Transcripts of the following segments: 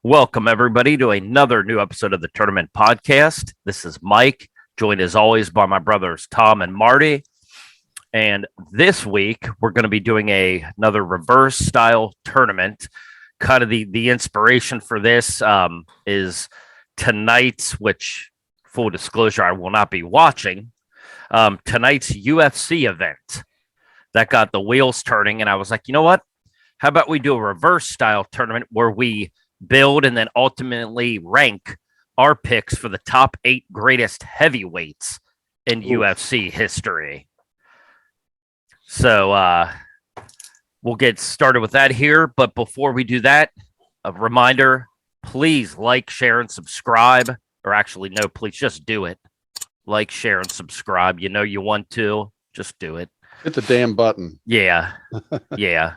Welcome, everybody, to another new episode of the Tournament Podcast. This is Mike, joined as always by my brothers Tom and Marty. And this week, we're going to be doing another reverse style tournament. Kind of the inspiration for this is tonight's, which, full disclosure, I will not be watching, tonight's UFC event that got the wheels turning. And I was like, you know what? How about we do a reverse style tournament where we build and then ultimately rank our picks for the top 8 greatest heavyweights in UFC history. So we'll get started with that here. But before we do that, a reminder, please like, share, and subscribe. Or actually, no, please just do it. Like, share, and subscribe. You know you want to. Just do it. Hit the damn button. Yeah. Yeah.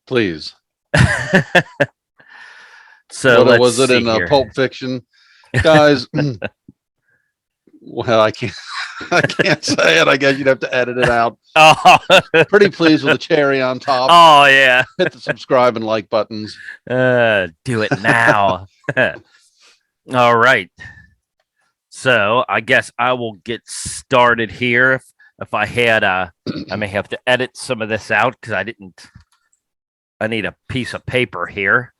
Please. So what was it in Pulp Fiction, guys? Well, I can't say it. I guess you'd have to edit it out. Oh, pretty pleased with the cherry on top. Oh yeah, hit the subscribe and like buttons. Do it now. All right. So I guess I will get started here. If I had, I may have to edit some of this out because I didn't. I need a piece of paper here.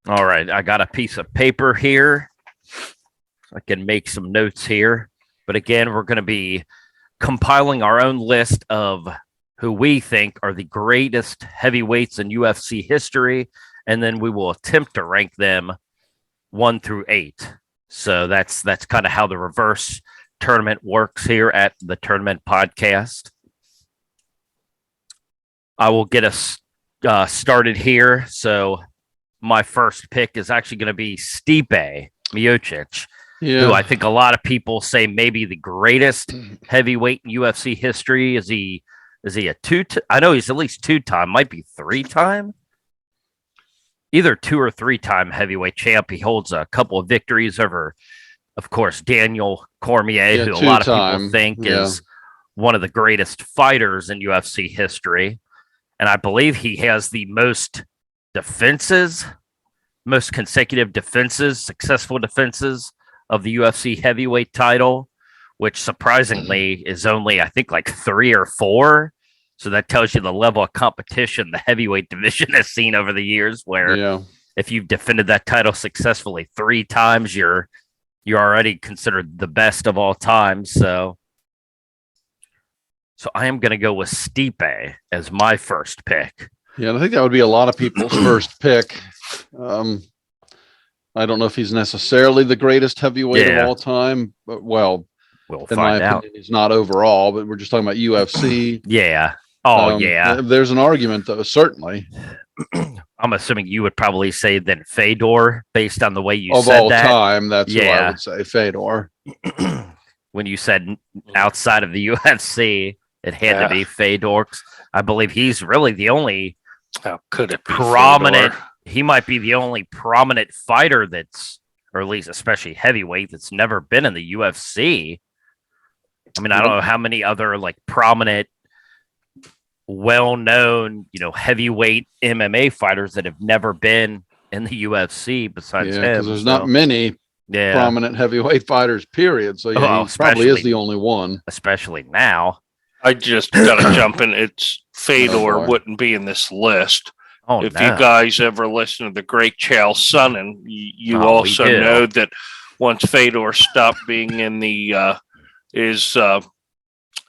All right, I got a piece of paper here. I can make some notes here. But again, we're going to be compiling our own list of who we think are the greatest heavyweights in UFC history, and then we will attempt to rank them 1 through 8. So that's kind of how the reverse tournament works here at the Tournament Podcast. I will get us started here. So my first pick is actually going to be Stipe Miocic, who I think a lot of people say maybe the greatest heavyweight in UFC history. Is he a I know he's at least 2-time, might be 3-time, either 2 or 3-time heavyweight champ. He holds a couple of victories over, of course, Daniel Cormier, who a lot of people think is one of the greatest fighters in UFC history. And I believe he has the most consecutive defenses, successful defenses of the UFC heavyweight title, which surprisingly is only, I think, like 3 or 4. So that tells you the level of competition the heavyweight division has seen over the years, where if you've defended that title successfully 3 times, you're already considered the best of all time. So I am going to go with Stipe as my first pick. Yeah, and I think that would be a lot of people's first pick. I don't know if he's necessarily the greatest heavyweight of all time, but we'll find out. Opinion, he's not overall, but we're just talking about UFC. Yeah. There's an argument, though, certainly. I'm assuming you would probably say then Fedor, based on the way you said that. Of all time, that's what I would say, Fedor. When you said outside of the UFC, it had to be Fedor. I believe he's really the only prominent. Fedor? He might be the only prominent fighter or at least especially heavyweight, that's never been in the UFC. I mean, I don't know how many other prominent, well-known, heavyweight MMA fighters that have never been in the UFC besides him. Because there's not many prominent heavyweight fighters, period. So he probably is the only one. Especially now. I just got to jump in. It's Fedor wouldn't be in this list. If you guys ever listen to the great Chael Sonnen, you also know that once Fedor stopped being in the, as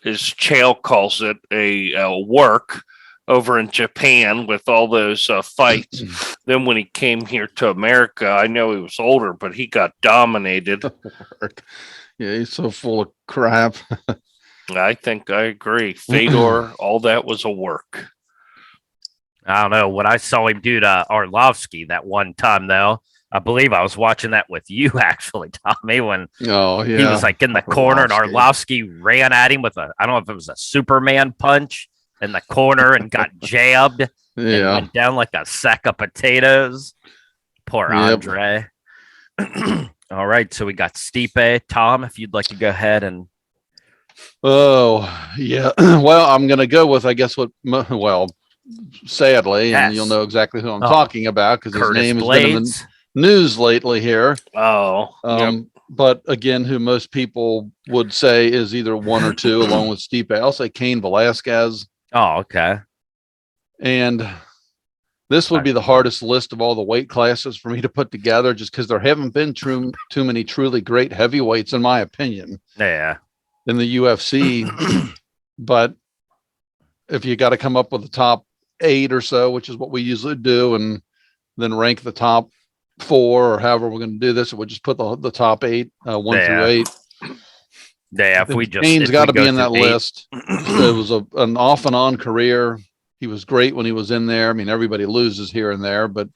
Chael calls it, a work over in Japan with all those fights. Then when he came here to America, I know he was older, but he got dominated. Yeah, he's so full of crap. I think I agree. Fedor, all that was a work. I don't know. When I saw him do to Arlovski that one time, though, I believe I was watching that with you, actually, Tommy, when he was in the corner and Arlovski ran at him with I don't know if it was a Superman punch in the corner and got jabbed and went down like a sack of potatoes. Poor Andre. All right. So we got Stipe. Tom, if you'd like to go ahead and. Oh, yeah. Well, I'm going to go with, I guess, sadly, and Yes. you'll know exactly who I'm talking about because his name has Blades. been in the news lately here. Yep. But again, who most people would say is either one or two, along with Stipe. I'll say Cain Velasquez. Oh, okay. And this would be the hardest list of all the weight classes for me to put together, just because there haven't been too many truly great heavyweights, in my opinion. Yeah. In the UFC. But if you got to come up with the top 8 or so, which is what we usually do, and then rank the top 4 or however we're going to do this, we'll just put the top 8, 1 through 8. Yeah, if we just Kane's got to be in that list. It was an off and on career. He was great when he was in there. I mean, everybody loses here and there, but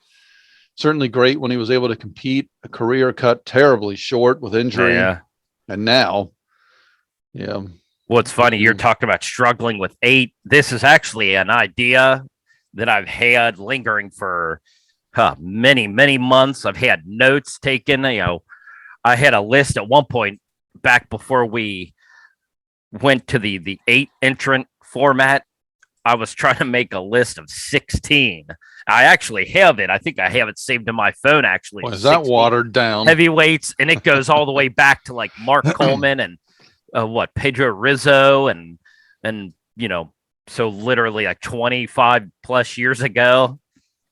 certainly great when he was able to compete. A career cut terribly short with injury. Yeah. And now, What's funny, you're talking about struggling with 8. This is actually an idea that I've had lingering for many, many months. I've had notes taken. I had a list at one point back before we went to the 8 entrant format. I was trying to make a list of 16. I actually have it. I think I have it saved in my phone, actually. Well, is that watered down? Heavyweights, and it goes all the way back to like Mark Coleman and Pedro Rizzo and so literally like 25 plus years ago.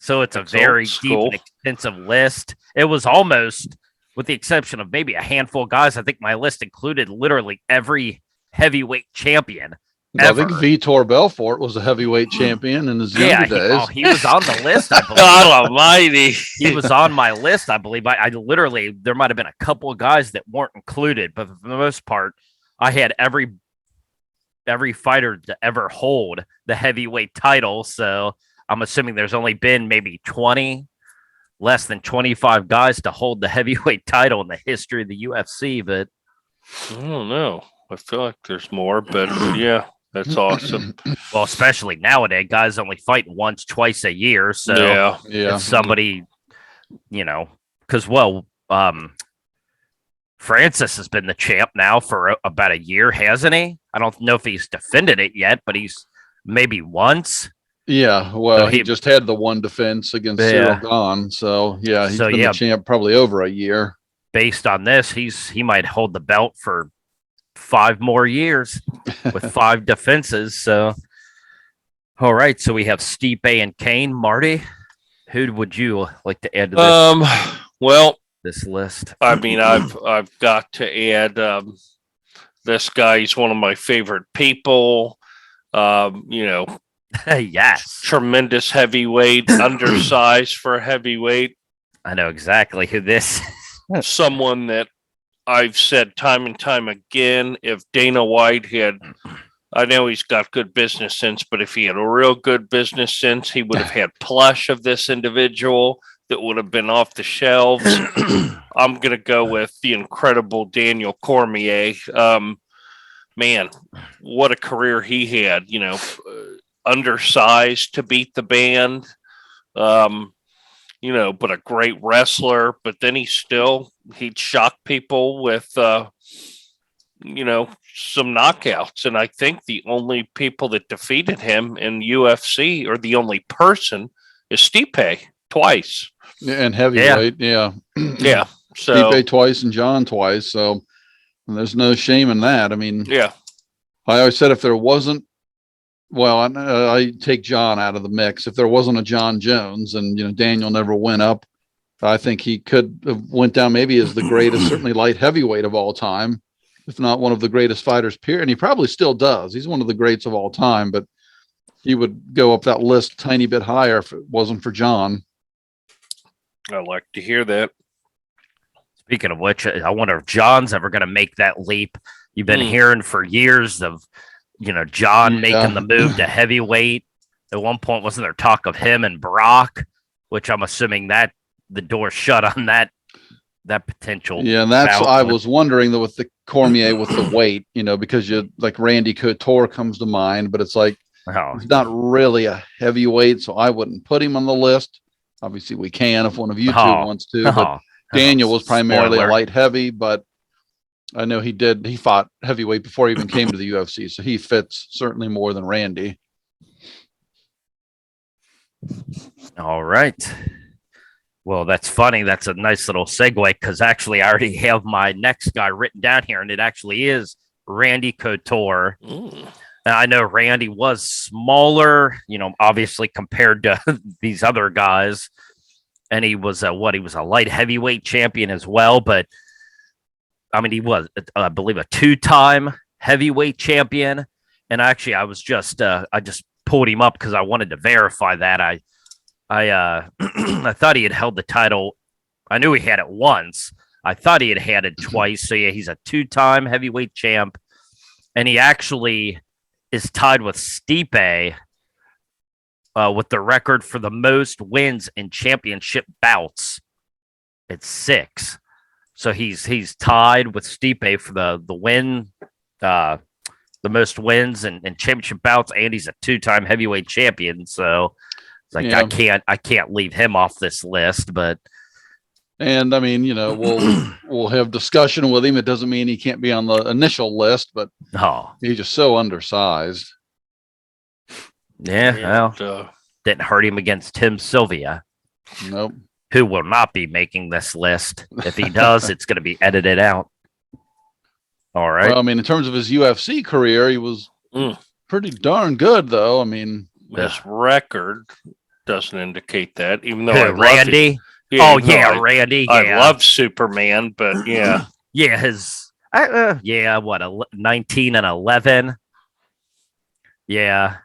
So it's a very deep and extensive list. It was almost, with the exception of maybe a handful of guys, I think my list included literally every heavyweight champion. I think Vitor Belfort was a heavyweight champion in his younger days. He was on the list, I believe. God almighty. He was on my list, I believe. I literally, there might have been a couple of guys that weren't included, but for the most part, I had every fighter to ever hold the heavyweight title. So I'm assuming there's only been maybe 20, less than 25 guys to hold the heavyweight title in the history of the UFC. But I don't know. I feel like there's more, but yeah. That's awesome. Well, especially nowadays, guys only fight once, twice a year. So if somebody, because Francis has been the champ now for about a year, hasn't he? I don't know if he's defended it yet, but he's maybe once. Yeah, well, so he just had the one defense against Cyril Gahn. So he's been the champ probably over a year. Based on this, he might hold the belt for 5 more years with 5 defenses. So, all right. So we have Stipe and Cain. Marty, who would you like to add to this? This list. I mean, I've got to add this guy. He's one of my favorite people. Yes, tremendous heavyweight, undersized for a heavyweight. I know exactly who this. Someone that I've said time and time again, if Dana White had, I know he's got good business sense, but if he had a real good business sense, he would have had plush of this individual that would have been off the shelves. I'm going to go with the incredible Daniel Cormier. Man, what a career he had, undersized to beat the band. But a great wrestler, but then he'd shock people with, some knockouts. And I think the only people that defeated him in UFC, or the only person, is Stipe twice. And heavyweight. Yeah. So Stipe twice and John twice. So there's no shame in that. I mean, I always said if there wasn't, I take John out of the mix. If there wasn't a John Jones and, Daniel never went up, I think he could have went down maybe as the greatest, certainly light heavyweight of all time, if not one of the greatest fighters, period. And he probably still does. He's one of the greats of all time, but he would go up that list a tiny bit higher if it wasn't for John. I like to hear that. Speaking of which, I wonder if John's ever going to make that leap. You've been hearing for years of, John making the move to heavyweight. At one point, wasn't there talk of him and Brock, which I'm assuming that the door shut on that potential. Yeah, and that's I was wondering though with the Cormier with the weight, because you like Randy Couture comes to mind, but it's like he's not really a heavyweight, so I wouldn't put him on the list. Obviously, we can if one of you two wants to. But Daniel was primarily a light heavy, but I know he fought heavyweight before he even came to the UFC, so he fits certainly more than Randy. All right. Well, that's funny. That's a nice little segue because actually I already have my next guy written down here, and it actually is Randy Couture. And I know Randy was smaller, obviously compared to these other guys. And he was he was a light heavyweight champion as well. But I mean, he was, I believe, a 2-time heavyweight champion. And actually, I just pulled him up because I wanted to verify that. I I thought he had held the title. I knew he had it once. I thought he had it twice. So yeah, he's a 2-time heavyweight champ, and he actually is tied with Stipe with the record for the most wins in championship bouts. It's 6. So he's tied with Stipe for the win, the most wins in championship bouts, and he's a 2-time heavyweight champion. So it's like I can't leave him off this list. But and I mean, we'll have discussion with him. It doesn't mean he can't be on the initial list, but he's just so undersized. Yeah, well, didn't hurt him against Sylvia. Nope. Who will not be making this list. If he does, it's going to be edited out. All right. Well, I mean, in terms of his UFC career, he was pretty darn good, though. I mean, his record doesn't indicate that, even though Randy. Randy. I love Superman, but yeah. Yeah, his 19 and 11. Yeah.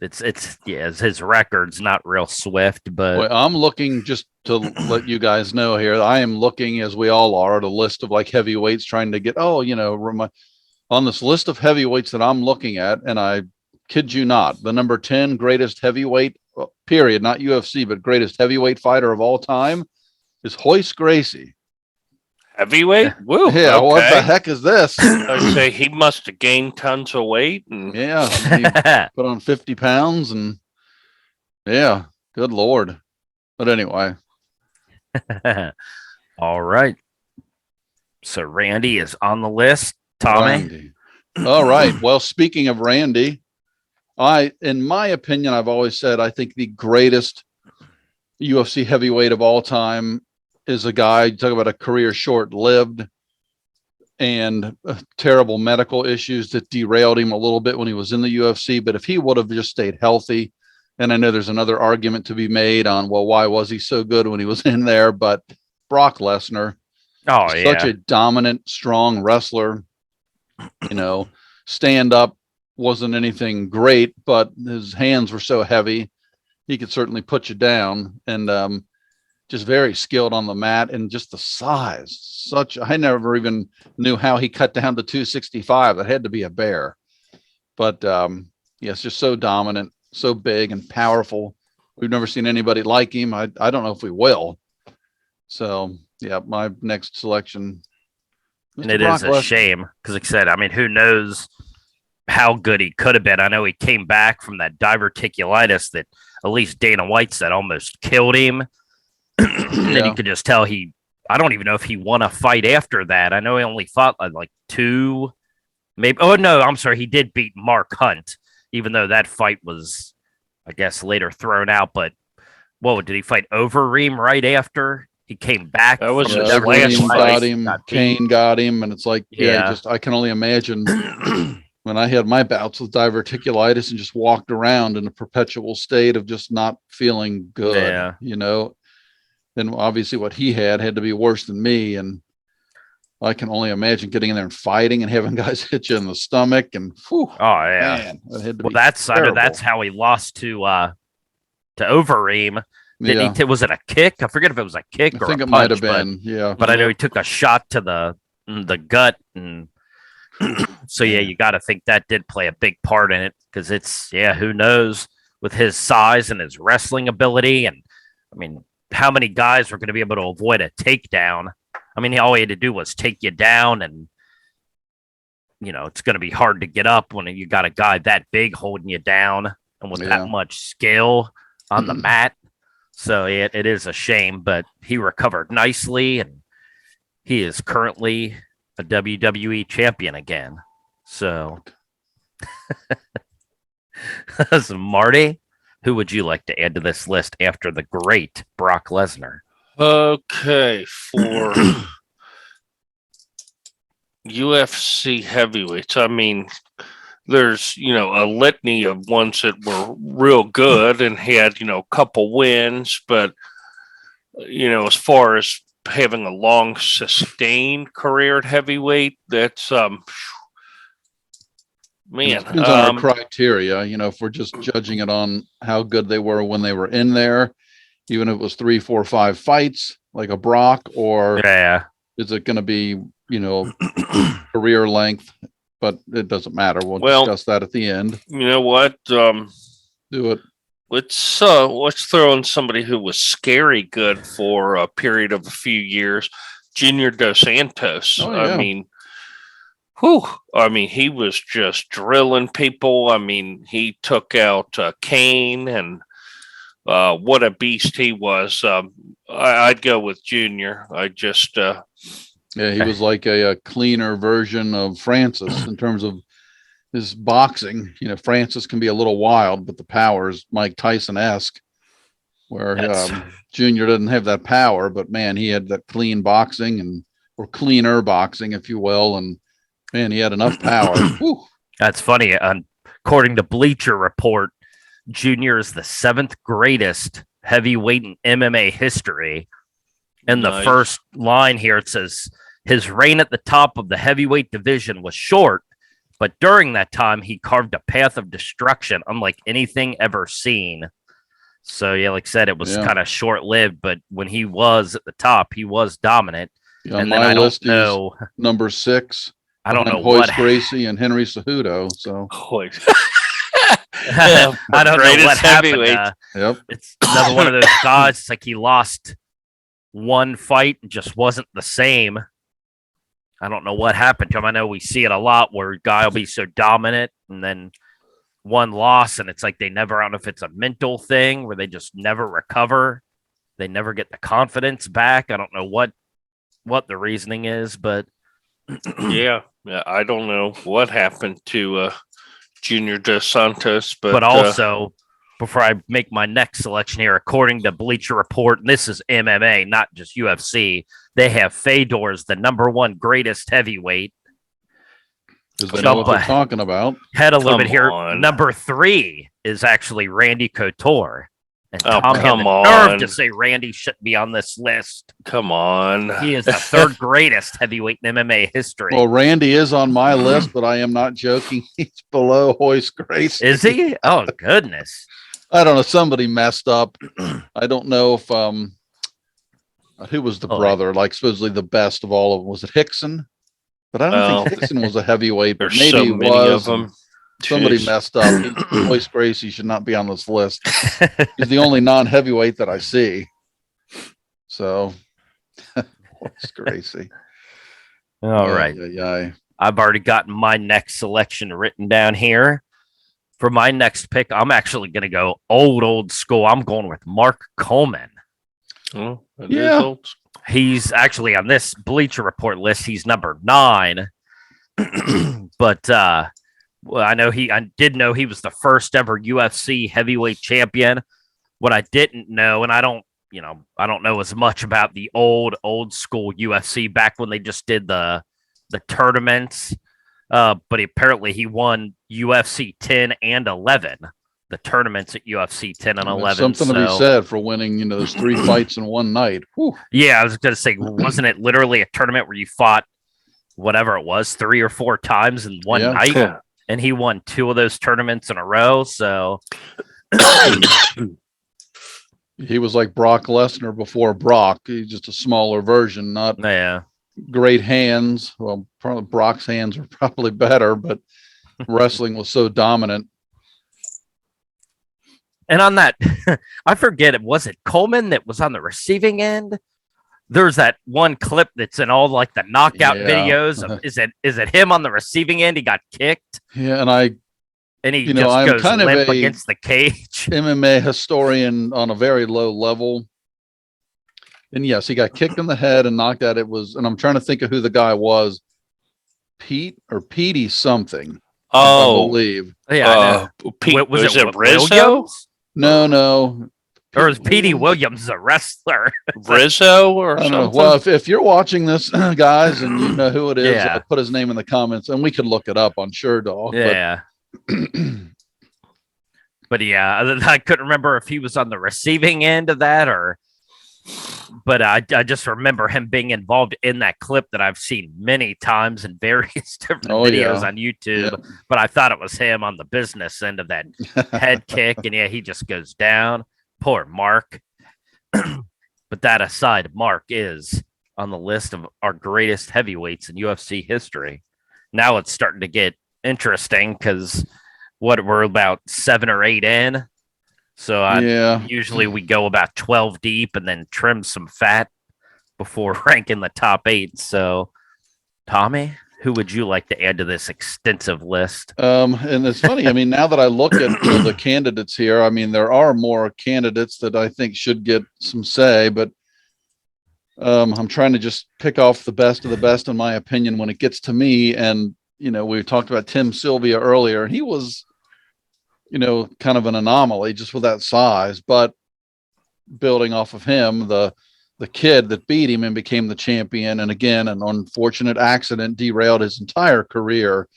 It's his record's not real swift, but well, I'm looking, just to let you guys know here, I am looking, as we all are, at a list of like heavyweights, trying to get on this list of heavyweights that I'm looking at, and I kid you not, the number 10 greatest heavyweight, period, not UFC, but greatest heavyweight fighter of all time is Royce Gracie. Heavyweight? Woo, yeah, okay. What the heck is this? I'd say he must have gained tons of weight. And yeah, he put on 50 pounds, and yeah, good Lord. But anyway. All right. So Randy is on the list. Tommy? Randy. All right. Well, speaking of Randy, in my opinion, I've always said I think the greatest UFC heavyweight of all time is a guy, you talk about a career short-lived and terrible medical issues that derailed him a little bit when he was in the UFC. But if he would have just stayed healthy, and I know there's another argument to be made on, well, why was he so good when he was in there? But Brock Lesnar, such a dominant, strong wrestler, stand up wasn't anything great, but his hands were so heavy, he could certainly put you down, and just very skilled on the mat, and just the size. I never even knew how he cut down to 265. That had to be a bear. But it's just so dominant, so big and powerful. We've never seen anybody like him. I don't know if we will. So yeah, my next selection. And it is a shame because, like I said, I mean, who knows how good he could have been. I know he came back from that diverticulitis that at least Dana White said almost killed him. And you could just tell I don't even know if he won a fight after that. I know he only fought like 2, maybe. Oh, no, I'm sorry. He did beat Mark Hunt, even though that fight was, I guess, later thrown out. But, did he fight Overeem right after? He came back. That was Overeem got him. Kane got him. And it's like, I can only imagine when I had my bouts with diverticulitis and just walked around in a perpetual state of just not feeling good, then obviously what he had to be worse than me. And I can only imagine getting in there and fighting and having guys hit you in the stomach. And man, that's how he lost to Overeem. Was it a kick? I forget if it was a kick or a punch. I think it might have been. But I know he took a shot to the gut, and so you got to think that did play a big part in it, because it's who knows with his size and his wrestling ability. And I mean, how many guys were going to be able to avoid a takedown? I mean, all he had to do was take you down, and it's going to be hard to get up when you got a guy that big holding you down and with that much skill on the mat. So it is a shame, but he recovered nicely, and he is currently a WWE champion again. So, so Marty, Who would you like to add to this list after the great Brock Lesnar? Okay, for UFC heavyweights, I mean, there's, a litany of ones that were real good and had, a couple wins, but, as far as having a long sustained career at heavyweight, that's, man. It depends on our criteria, if we're just judging it on how good they were when they were in there, even if it was 3, 4, 5 fights, like a Brock, or is it going to be, career length? But it doesn't matter. We'll discuss that at the end. You know what? Do it. Let's throw in somebody who was scary good for a period of a few years, Junior Dos Santos. Oh, yeah. I mean, he was just drilling people. I mean, he took out Kane, and what a beast he was. I'd go with Junior. He was like a cleaner version of Francis in terms of his boxing. Francis can be a little wild, but the power is Mike Tyson-esque, where Junior doesn't have that power, but man, he had that clean boxing or cleaner boxing, if you will. And man, he had enough power. That's funny. According to Bleacher Report, Junior is the 7th greatest heavyweight in MMA history. In the first line here, it says his reign at the top of the heavyweight division was short, but during that time, he carved a path of destruction unlike anything ever seen. So, yeah, like I said, it was kind of short-lived, but when he was at the top, he was dominant. On my list, he's number 6. I don't know Hoist Gracie and Henry Cejudo. So I don't know what happened. It's another one of those guys. It's like he lost one fight and just wasn't the same. I don't know what happened to him. I know we see it a lot where a guy will be so dominant and then one loss, and it's like I don't know if it's a mental thing where they just never recover. They never get the confidence back. I don't know what the reasoning is, but yeah, I don't know what happened to Junior Dos Santos, but also before I make my next selection here, according to Bleacher Report, and this is MMA, not just UFC, they have Fedor as the number 1 greatest heavyweight. Because they know what they're talking about. Head a little bit here. Number 3 is actually Randy Couture. And Tom had the nerve to say Randy shouldn't be on this list. Come on. He is the 3rd greatest heavyweight in MMA history. Well, Randy is on my list, but I am not joking. He's below Hoist Gracie. Is he? Oh, goodness. I don't know. Somebody messed up. I don't know if who was the brother? Like supposedly the best of all of them. Was it Hickson? But I don't think Hickson was a heavyweight. But maybe so many of them. Somebody messed up. Hoist Gracie should not be on this list. He's the only non-heavyweight that I see. So, Hoist Gracie. All right. I've already gotten my next selection written down here. For my next pick, I'm actually going to go old school. I'm going with Mark Coleman. Oh, yeah. He's actually on this Bleacher Report list. He's number 9. But I did know he was the first ever UFC heavyweight champion. What I didn't know, and I don't know as much about the old school UFC back when they just did the tournaments. But apparently he won UFC 10 and 11, the tournaments at UFC 10 and 11. Something to be said for winning, those 3 fights in one night. Whew. Yeah, I was going to say, wasn't it literally a tournament where you fought whatever it was 3 or 4 times in one night? Yeah. And he won 2 of those tournaments in a row. So he was like Brock Lesnar before Brock. He's just a smaller version, not great hands. Well, probably Brock's hands were probably better, but wrestling was so dominant. And on that, I forget, was it Coleman that was on the receiving end? There's that one clip that's in all like the knockout videos. Is it him on the receiving end? He got kicked. Yeah, and he just I'm goes kind limp of against the cage. MMA historian on a very low level. And yes, he got kicked in the head and knocked out. And I'm trying to think of who the guy was. Petey something. Oh, I believe. Yeah, Pete, was it Rizzo? Williams? No. Or is Petey Williams a wrestler? Rizzo or I don't something? know. Well, if you're watching this, guys, and you know who it is, put his name in the comments, and we could look it up on Sure Dog. Yeah. But yeah, I couldn't remember if he was on the receiving end of that but I just remember him being involved in that clip that I've seen many times in various different videos on YouTube. Yeah. But I thought it was him on the business end of that head kick. And he just goes down. Poor Mark. But that aside, Mark is on the list of our greatest heavyweights in UFC history. Now it's starting to get interesting because we're about 7 or 8 in. So usually we go about 12 deep and then trim some fat before ranking the top 8. So, Tommy, who would you like to add to this extensive list? And it's funny. I mean, now that I look at the candidates here, I mean, there are more candidates that I think should get some say, but I'm trying to just pick off the best of the best, in my opinion, when it gets to me. And, we talked about Tim Sylvia earlier, and he was, kind of an anomaly just with that size, but building off of him, the kid that beat him and became the champion. And again, an unfortunate accident derailed his entire career,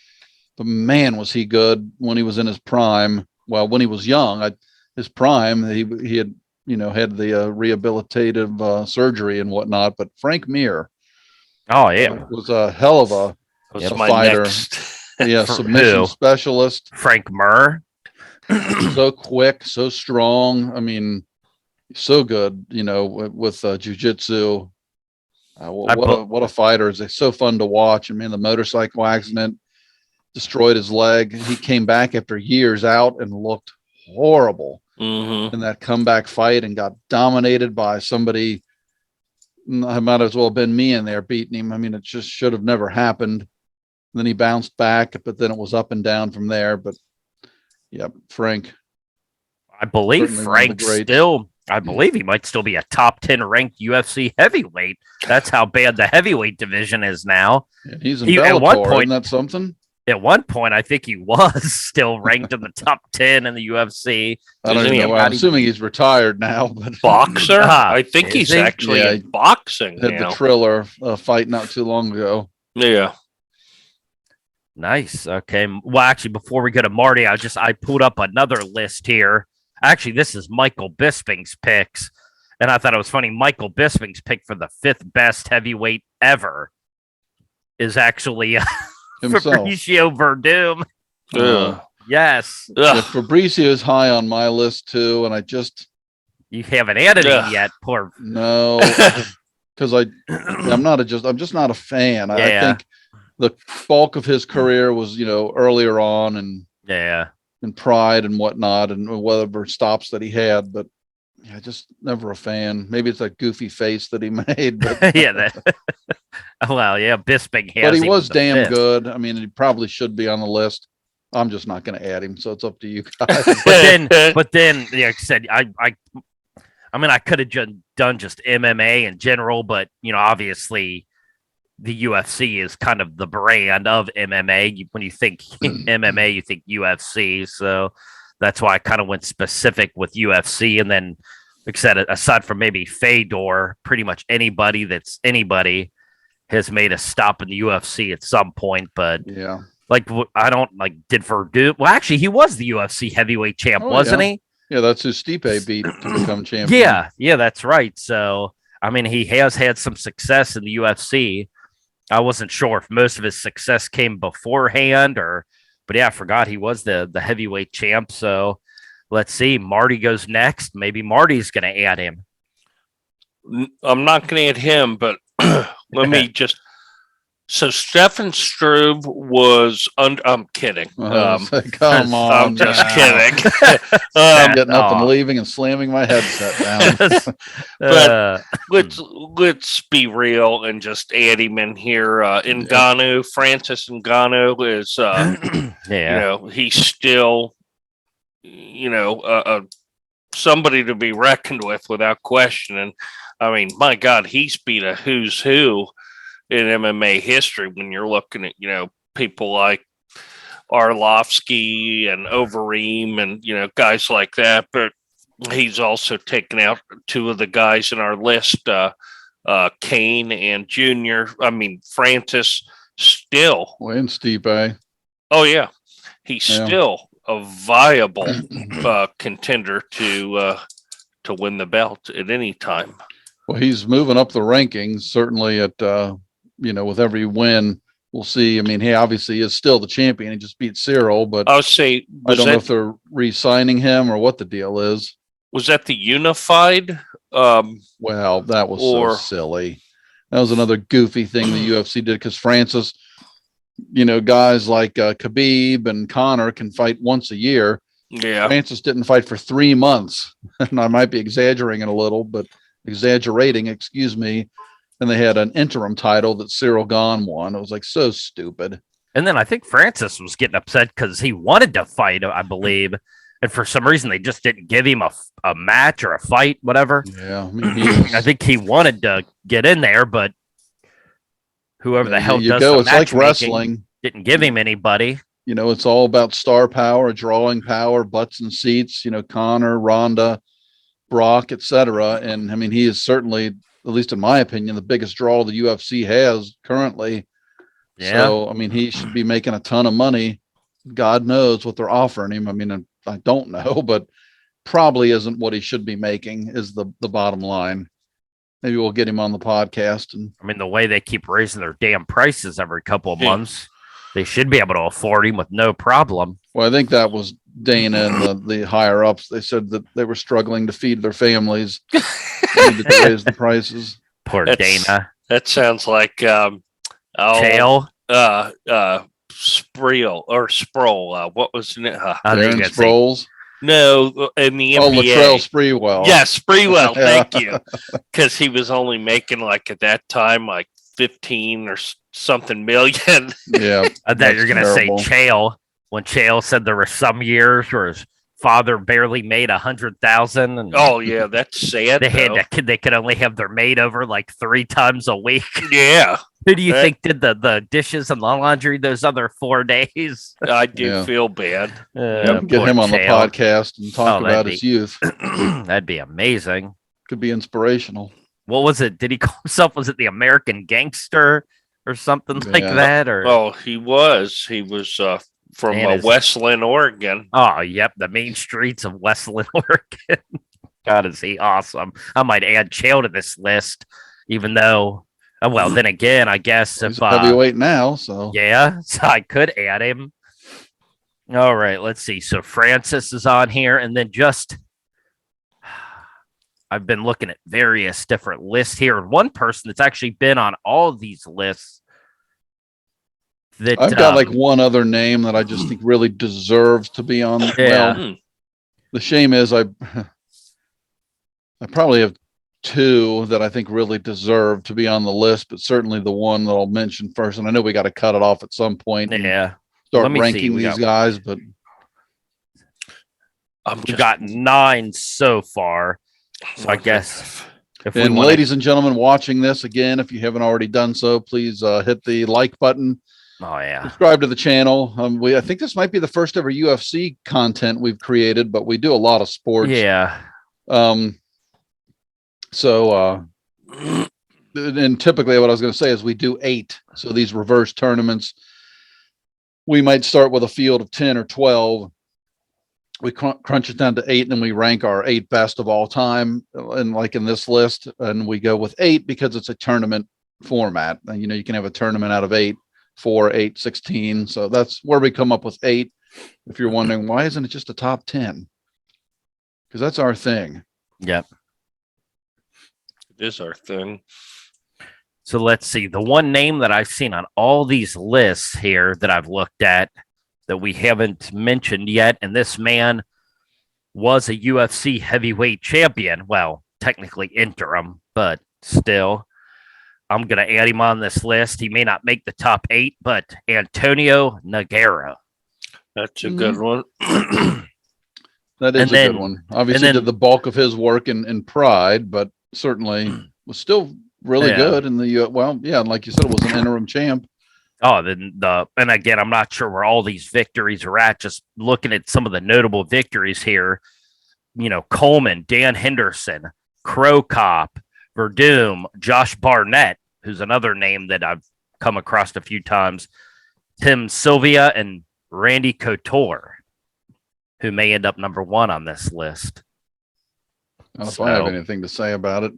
but man, was he good when he was in his prime. Well, when he was young, his prime, he had, had the rehabilitative surgery and whatnot, but Frank Mir. Oh yeah. Was a hell of a fighter. Submission specialist. Frank Mir. So quick, so strong. I mean, so good, with jiu-jitsu. What a fighter. It's so fun to watch. I mean, the motorcycle accident destroyed his leg. He came back after years out and looked horrible in that comeback fight and got dominated by somebody. I might as well have been me in there beating him. I mean, it just should have never happened. And then he bounced back, but then it was up and down from there. But yeah, Frank. I believe Frank still, I believe he might still be a top 10 ranked UFC heavyweight. That's how bad the heavyweight division is now. Yeah, he's in Bellator, at one point, isn't that something? At one point, I think he was still ranked in the top 10 in the UFC. I don't know. I'm assuming he's retired now. But boxer? I think he's actually in boxing. Had the Triller fight not too long ago. Yeah. Nice. Okay. Well, actually, before we go to Marty, I pulled up another list here. Actually, this is Michael Bisping's picks. And I thought it was funny. Michael Bisping's pick for the 5th best heavyweight ever is actually Fabricio Verdum. Yes. Yeah, Fabricio is high on my list too. And you haven't added him yet. Poor. No, because I'm just not a fan. I think the bulk of his career was, earlier on and Pride and whatnot and whatever stops that he had, but just never a fan. Maybe it's that goofy face that he made. But Bisping has. But he was damn good. I mean, he probably should be on the list. I'm just not going to add him, so it's up to you guys. but then, like I said, I mean, I could have done just MMA in general, but obviously, the UFC is kind of the brand of MMA. When you think MMA, you think UFC. So that's why I kind of went specific with UFC. And then, like I said, aside from maybe Fedor, pretty much anybody has made a stop in the UFC at some point. But I don't did Verdum. Well, actually, he was the UFC heavyweight champ, wasn't he? Yeah, that's who Stipe beat to become champion. Yeah, that's right. So, I mean, he has had some success in the UFC. I wasn't sure if most of his success came beforehand but I forgot he was the heavyweight champ. So let's see. Marty goes next. Maybe Marty's going to add him. I'm not going to add him, but let me just. So Stefan Struve was. I'm kidding. Come on. I'm just kidding. I'm getting up and leaving and slamming my headset down. But let's be real and just add him in here. Ngannou, Francis Ngannou is. He's still. Somebody to be reckoned with without question. And I mean, my God, he's beat a who's who in MMA history when you're looking at, people like Arlovski and Overeem and, guys like that. But He's also taken out two of the guys in our list, Kane and Junior. I mean, Francis still. And Stipe. Oh, yeah. He's still a viable contender to win the belt at any time. Well, he's moving up the rankings, certainly at, with every win. We'll see. I mean, he obviously is still the champion. He just beat Cyril, but I don't know if they're re-signing him or what the deal is. Was that the unified? Well, that was so silly. That was another goofy thing the UFC did because Francis, guys like Khabib and Conor can fight once a year. Yeah. Francis didn't fight for 3 months. And I might be exaggerating, excuse me. And they had an interim title that Cyril Gane won. It was like so stupid. And then I think Francis was getting upset because he wanted to fight, I believe. And for some reason, they just didn't give him a match or a fight, whatever. Yeah. I think he wanted to get in there, but whoever the hell does it's like wrestling. Didn't give him anybody. It's all about star power, drawing power, butts and seats, Conor, Ronda, Brock, etc. And I mean, he is certainly, at least in my opinion, the biggest draw the UFC has currently. Yeah. So, I mean, he should be making a ton of money. God knows what they're offering him. I mean, I don't know, but probably isn't what he should be making is the bottom line. Maybe we'll get him on the podcast. And I mean, the way they keep raising their damn prices every couple of months, they should be able to afford him with no problem. Well, I think that was Dana and the higher ups. They said that they were struggling to feed their families. Needed to raise the prices. Poor Dana. That sounds like Chael. Sproul or Sproul. What was it? Darren Sproles. No, in the NBA. Oh, Latrell Sprewell. Yeah, Sprewell. Thank you. Because he was only making like at that time like 15 or something million. Yeah, I thought you're gonna say Chael when Chael said there were some years where his father barely made 100,000. Oh yeah, that's sad. They could only have their maid over like 3 times a week. Yeah. Who do you think did the dishes and the laundry those other 4 days? I do feel bad. Get him on the podcast and talk about his youth. That'd be amazing. Could be inspirational. What was it? Did he call himself? Was it the American Gangster or something like that? Or he was from Westland, Oregon. Oh, yep, the main streets of Westland, Oregon. God, is he awesome? I might add Chael to this list, even though. Well, then again, I guess he's a heavyweight now, so so I could add him. All right, let's see. So Francis is on here, and then I've been looking at various different lists here, and one person that's actually been on all of these lists. That I've got like one other name that I just think really deserves to be on. Yeah. Well, the shame is I probably have 2 that I think really deserve to be on the list, but certainly the one that I'll mention first. And I know we got to cut it off at some point. Yeah. Start ranking these guys, but we've got 9 so far. So I guess. Ladies and gentlemen watching this again, if you haven't already done so, please hit the like button. Oh yeah. Subscribe to the channel. I think this might be the first ever UFC content we've created, but we do a lot of sports. Yeah. So, and typically what I was going to say is we do 8. So these reverse tournaments, we might start with a field of 10 or 12. We crunch it down to 8, and then we rank our 8 best of all time. And like in this list, and we go with 8 because it's a tournament format. And, you can have a tournament out of 8, 4, 8, 16. So that's where we come up with 8. If you're wondering, why isn't it just a top 10? Because that's our thing. Yep. It is our thing. So let's see. The one name that I've seen on all these lists here that I've looked at that we haven't mentioned yet, and this man was a UFC heavyweight champion. Well, technically interim, but still. I'm going to add him on this list. He may not make the top 8, but Antonio Nogueira. That's a good one. That is a good one. Obviously, did the bulk of his work in Pride, but certainly was still really good in the and like you said, it was an interim champ. And again, I'm not sure where all these victories are at. Just looking at some of the notable victories here, Coleman, Dan Henderson, Crow Cop, Verdum, Josh Barnett, who's another name that I've come across a few times, Tim Sylvia, and Randy Couture, who may end up number 1 on this list. If I have anything to say about it.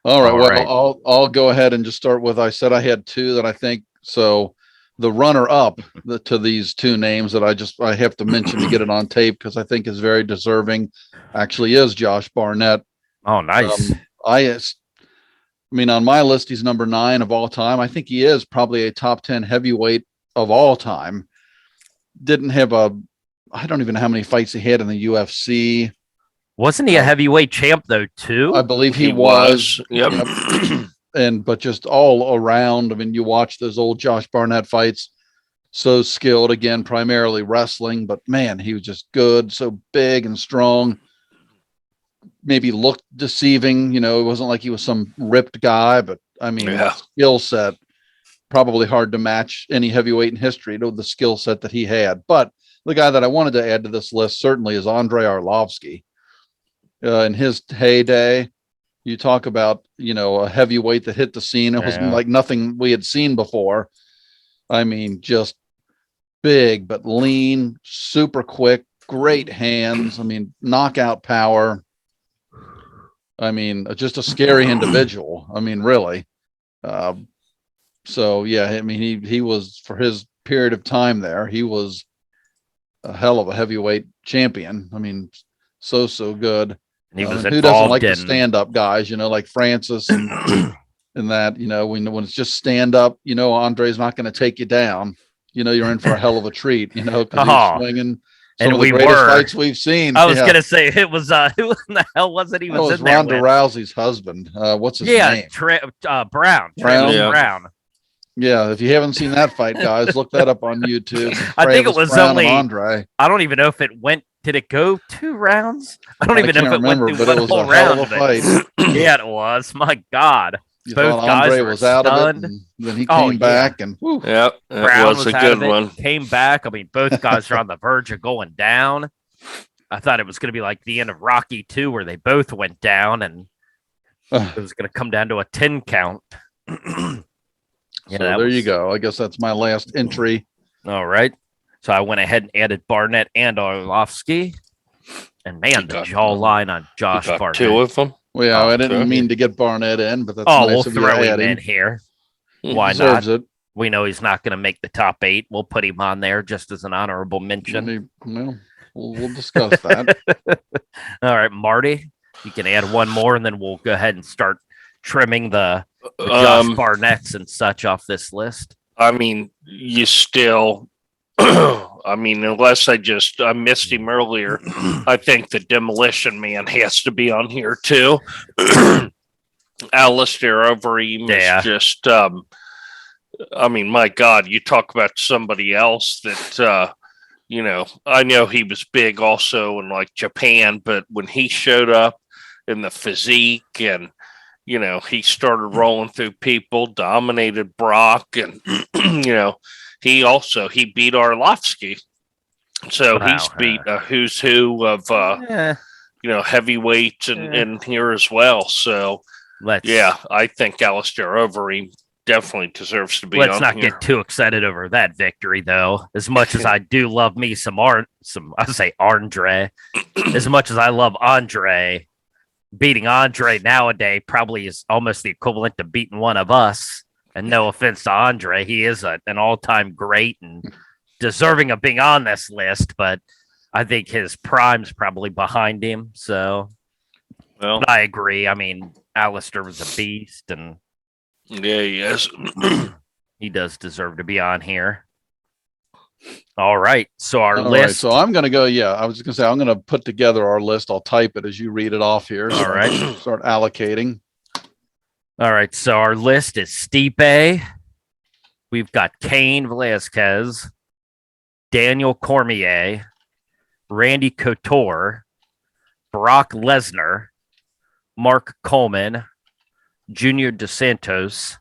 All right. I'll go ahead and just start with, I said I had 2 that I think, so the runner up to these 2 names that I have to mention to get it on tape, because I think is very deserving, actually is Josh Barnett. Oh, nice. I mean, on my list, he's number 9 of all time. I think he is probably a top 10 heavyweight of all time. Didn't have I don't even know how many fights he had in the UFC. Wasn't he a heavyweight champ though, too? I believe he was. Yep. But just all around, I mean, you watch those old Josh Barnett fights, so skilled, again, primarily wrestling, but man, he was just good, so big and strong. Maybe looked deceiving, it wasn't like he was some ripped guy, but I mean, skill set, probably hard to match any heavyweight in history to the skill set that he had. But the guy that I wanted to add to this list certainly is Andrei Arlovski. In his heyday, you talk about, a heavyweight that hit the scene. It was like nothing we had seen before. I mean, just big, but lean, super quick, great hands. I mean, knockout power. I mean, just a scary individual. I mean, really. So yeah, I mean, he was, for his period of time there, he was a hell of a heavyweight champion. I mean, so good. And he was who doesn't like the stand-up guys, like Francis and that, when it's just stand up, Andre's not going to take you down. You're in for a hell of a treat, because he's swinging. Some of the greatest fights we've seen. I was going to say, it was, who in the hell was it he was in there Ronda Rousey's husband. What's his name? Brown. Brown. Yeah, if you haven't seen that fight, guys, look that up on YouTube. I think it was Brown only Andre. I don't even know if it went. Did it go 2 rounds? I don't even know if it went through one whole round. Yeah, it was. My God. Both guys Andre were was out of it, and then he came back, and yep, Brown was a good one. Came back. I mean, both guys are on the verge of going down. I thought it was going to be like the end of Rocky 2, where they both went down, and it was going to come down to a 10 count. So there you go. I guess that's my last entry. All right. So I went ahead and added Barnett and Arlovski. And man, the jawline on Josh Barnett. 2 of them. Well, yeah, I didn't mean to get Barnett in, but that's nice we'll of you throw him adding. in here. Why not? We know he's not going to make the top 8. We'll put him on there just as an honorable mention. Well, we'll discuss that. All right, Marty, you can add one more, and then we'll go ahead and start trimming the Josh Barnett's and such off this list. I mean, you still, unless I missed him earlier, I think the Demolition Man has to be on here too. Alistair Overeem is just, my God, you talk about somebody else that, I know he was big also in like Japan, but when he showed up in the physique and, he started rolling through people, dominated Brock, and, he beat Arlovski. So he's beat a who's who of, heavyweights in here as well. So, I think Alistair Overeem definitely deserves to be on here. Let's not get too excited over that victory, though. As much as I do love me Andre, as much as I love Andre, beating Andre nowadays probably is almost the equivalent to beating one of us. And no offense to Andre, he is an all-time great and deserving of being on this list, but I think his prime's probably behind him. So, but I agree. I mean, Alistair was a beast, and yeah, he is. He does deserve to be on here. All right. So our list. Right, so I'm going to go. Yeah, I was just going to say, I'm going to put together our list. I'll type it as you read it off here. So all right. Start allocating. All right. So our list is Stipe. We've got Cain Velasquez, Daniel Cormier, Randy Couture, Brock Lesnar, Mark Coleman, Junior Dos Santos,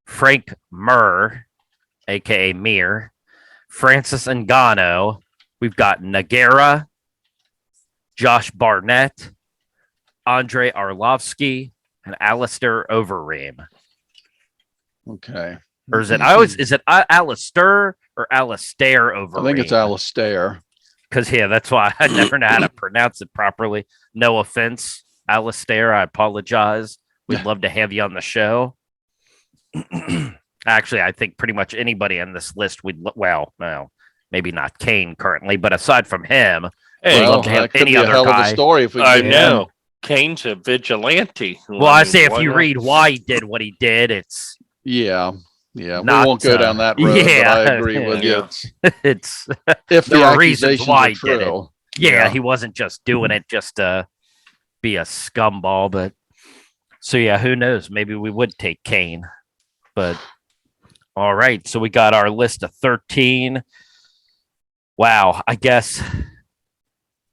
Frank Mir, a.k.a. Mir, Francis Ngannou, We've got Nogueira, Josh Barnett, Andre Arlovski, and Alistair Overeem. Okay. Or is it Alistair or Alistair Overeem? I think it's Alistair. Because, that's why I never know how to pronounce it properly. No offense, Alistair. I apologize. We'd love to have you on the show. Actually, I think pretty much anybody on this list maybe not Kane currently, but aside from him, we'd love to have any other hell guy. Of a story if we I know. Kane's a vigilante. Well, I say if you read why he did what he did, it's we won't go down that road. But I agree with you. It's if there the were reasons why he true. did it. Yeah, he wasn't just doing it just to be a scumball. But so who knows? Maybe we would take Kane. But all right, so we got our list of 13. Wow, I guess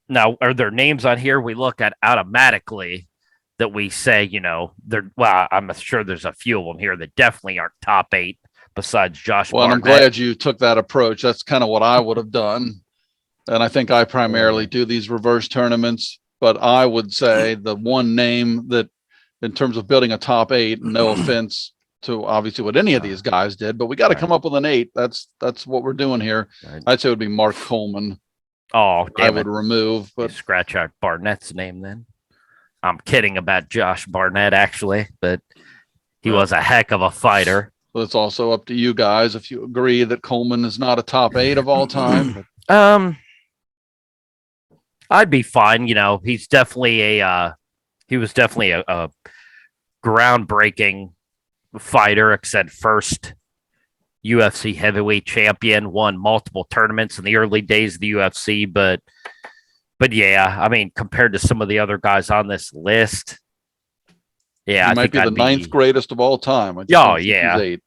now are there names on here we look at automatically that we say, I'm sure there's a few of them here that definitely aren't top 8 besides Josh Barnett. I'm glad you took that approach. That's kind of what I would have done. And I think I primarily do these reverse tournaments, but I would say the one name that in terms of building a top 8, no offense to obviously what any of these guys did, but we got to come up with an 8. That's what we're doing here. Right. I'd say it would be Mark Coleman. Oh, damn, I would remove, but scratch out Barnett's name then. I'm kidding about Josh Barnett, actually, but he was a heck of a fighter. So it's also up to you guys if you agree that Coleman is not a top 8 of all time. I'd be fine. He's definitely he was definitely a groundbreaking fighter, except first UFC heavyweight champion, won multiple tournaments in the early days of the UFC, but I mean, compared to some of the other guys on this list, he I might think be the 9th greatest of all time. Oh, yeah. 8.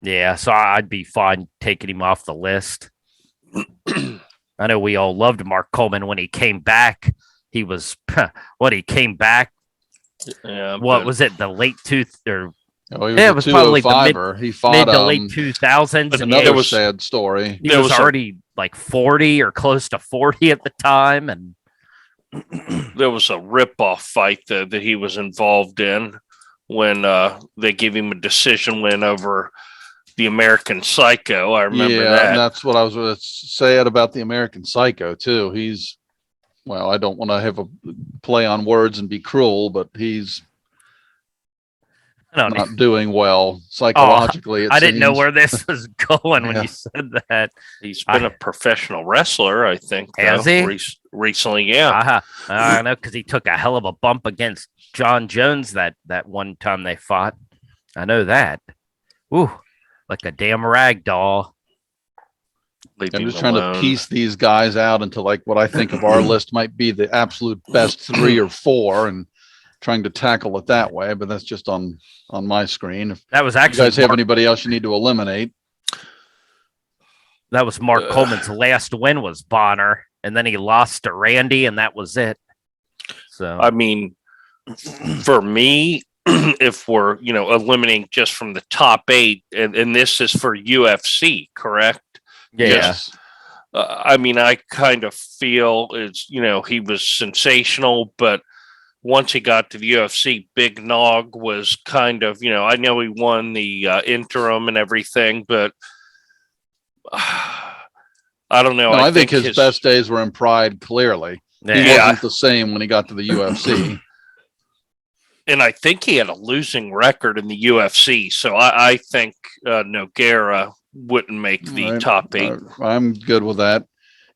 Yeah, so I'd be fine taking him off the list. I know we all loved Mark Coleman when he came back. He was he came back. Yeah, what was it? The late it was probably the mid to late 2000s. Another sad story. He was already like 40 or close to 40 at the time, and there was a rip-off fight that he was involved in when they gave him a decision win over the American Psycho. I remember that. And that's what I was going to say about the American Psycho too. He's I don't want to have a play on words and be cruel, but he's not doing well psychologically. I didn't know where this was going when you said that. He's been a professional wrestler, I think. Has he? Recently, yeah. I know, because he took a hell of a bump against John Jones that one time they fought. I know that. Ooh, like a damn rag doll. I'm just trying to piece these guys out into like what I think of our list might be the absolute best 3 or 4, and trying to tackle it that way, but that's just on my screen. If that was actually you guys have anybody else you need to eliminate. That was Mark Coleman's last win was Bonner, and then he lost to Randy, and that was it. So I mean, for me, if we're eliminating just from the top 8, and this is for UFC, correct? Yes. I mean, I kind of feel he was sensational, but once he got to the UFC, Big Nog was kind of, I know he won the interim and everything, but I don't know. I think his best days were in Pride, clearly. Yeah. He wasn't the same when he got to the UFC. And I think he had a losing record in the UFC, so I think Nogueira wouldn't make the top 8. I'm good with that.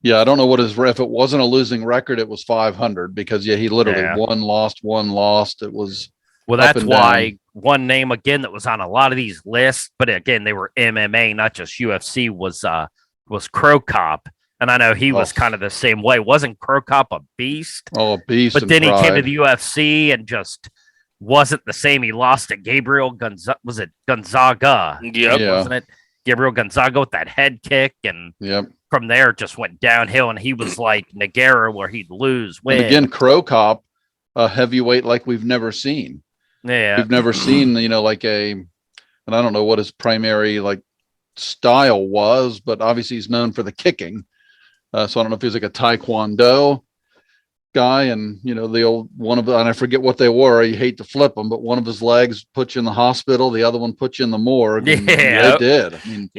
Yeah, I don't know what if it wasn't a losing record, it was 500 because he literally won, lost. It was that's why one name again that was on a lot of these lists, but again they were MMA, not just UFC. Was Crow Cop, and I know he was kind of the same way. Wasn't Crow Cop a beast? Oh, a beast! But then he came to the UFC and just wasn't the same. He lost to Gabriel Gonzaga. Was it Gonzaga? Wasn't it? Gabriel Gonzaga with that head kick, and from there it just went downhill, and he was like Nogueira where he'd lose, win. And again, Crow Cop, a heavyweight like we've never seen. Yeah. We've never seen, like and I don't know what his primary like style was, but obviously he's known for the kicking. So I don't know if he's like a Taekwondo guy, and the old one of and I forget what they were. You hate to flip them, but one of his legs put you in the hospital, the other one put you in the morgue. Yeah, they did. I mean,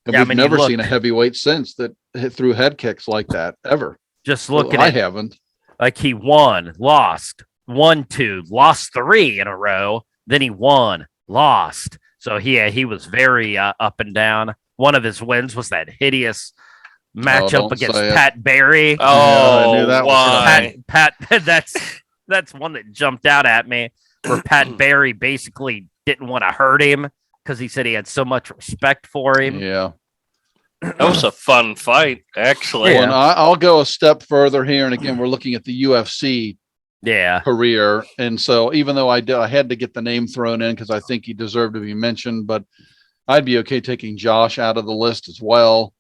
we've never seen a heavyweight since that threw head kicks like that ever. Just looking, I haven't. Like he won, lost, 1, 2, lost 3 in a row. Then he won, lost. So he was very up and down. One of his wins was that hideous matchup against Pat Barry. Oh, I knew that was Pat. That's one that jumped out at me. Where Pat Barry basically didn't want to hurt him because he said he had so much respect for him. Yeah, that was a fun fight, actually. Well, and I'll go a step further here, and again, we're looking at the UFC career, and so even though I had to get the name thrown in because I think he deserved to be mentioned, but I'd be okay taking Josh out of the list as well.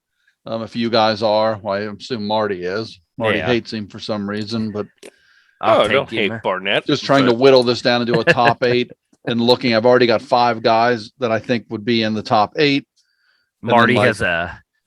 If you guys are, well, I assume Marty is. Marty hates him for some reason, but I don't hate Barnett. Just trying to whittle this down into a top 8 and looking. I've already got 5 guys that I think would be in the top 8. Marty has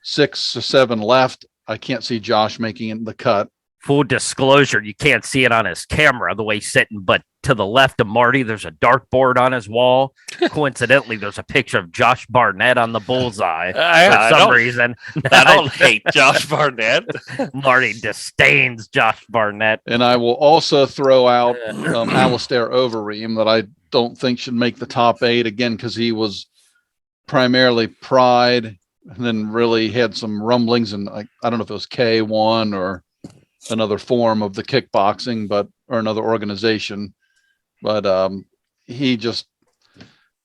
6 or 7 left. I can't see Josh making the cut. Full disclosure, you can't see it on his camera the way he's sitting, but to the left of Marty, there's a dartboard on his wall. Coincidentally, there's a picture of Josh Barnett on the bullseye for some reason. I don't hate Josh Barnett. Marty disdains Josh Barnett. And I will also throw out Alistair Overeem that I don't think should make the top 8 again because he was primarily Pride and then really had some rumblings, and I don't know if it was K1 or another form of the kickboxing, or another organization. But he just,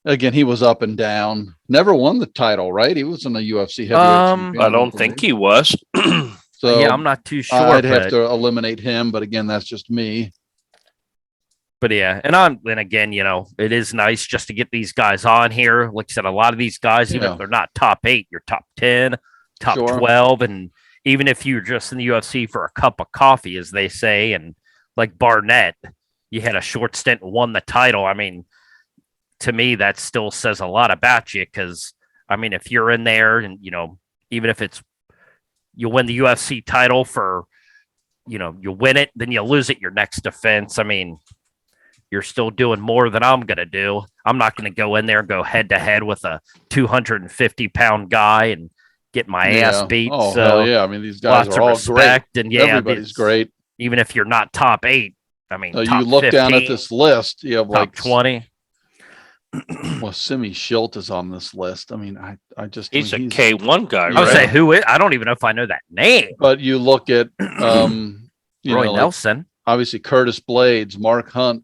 again, he was up and down. Never won the title, right? He was in the UFC heavyweight champion. I don't think he was. So yeah, I'm not too sure. I'd have to eliminate him, but again, that's just me. But yeah, and again, it is nice just to get these guys on here. Like I said, a lot of these guys, even if they're not top 8, you're top 10, top 12, and even if you're just in the UFC for a cup of coffee, as they say, and like Barnett, you had a short stint and won the title. I mean, to me, that still says a lot about you because, I mean, if you're in there and, even if it's you win the UFC title for, you win it, then you lose it your next defense. I mean, you're still doing more than I'm going to do. I'm not going to go in there and go head to head with a 250-pound guy and get my ass beat. Oh, so yeah. I mean, these guys are all great. And everybody's great. Even if you're not top 8, I mean, you look 15, down at this list, you have top like 20. Well, Simi Schilt is on this list. I mean, he's a K1 guy. I would say who is? I don't even know if I know that name. But you look at Roy Nelson, obviously Curtis Blades, Mark Hunt.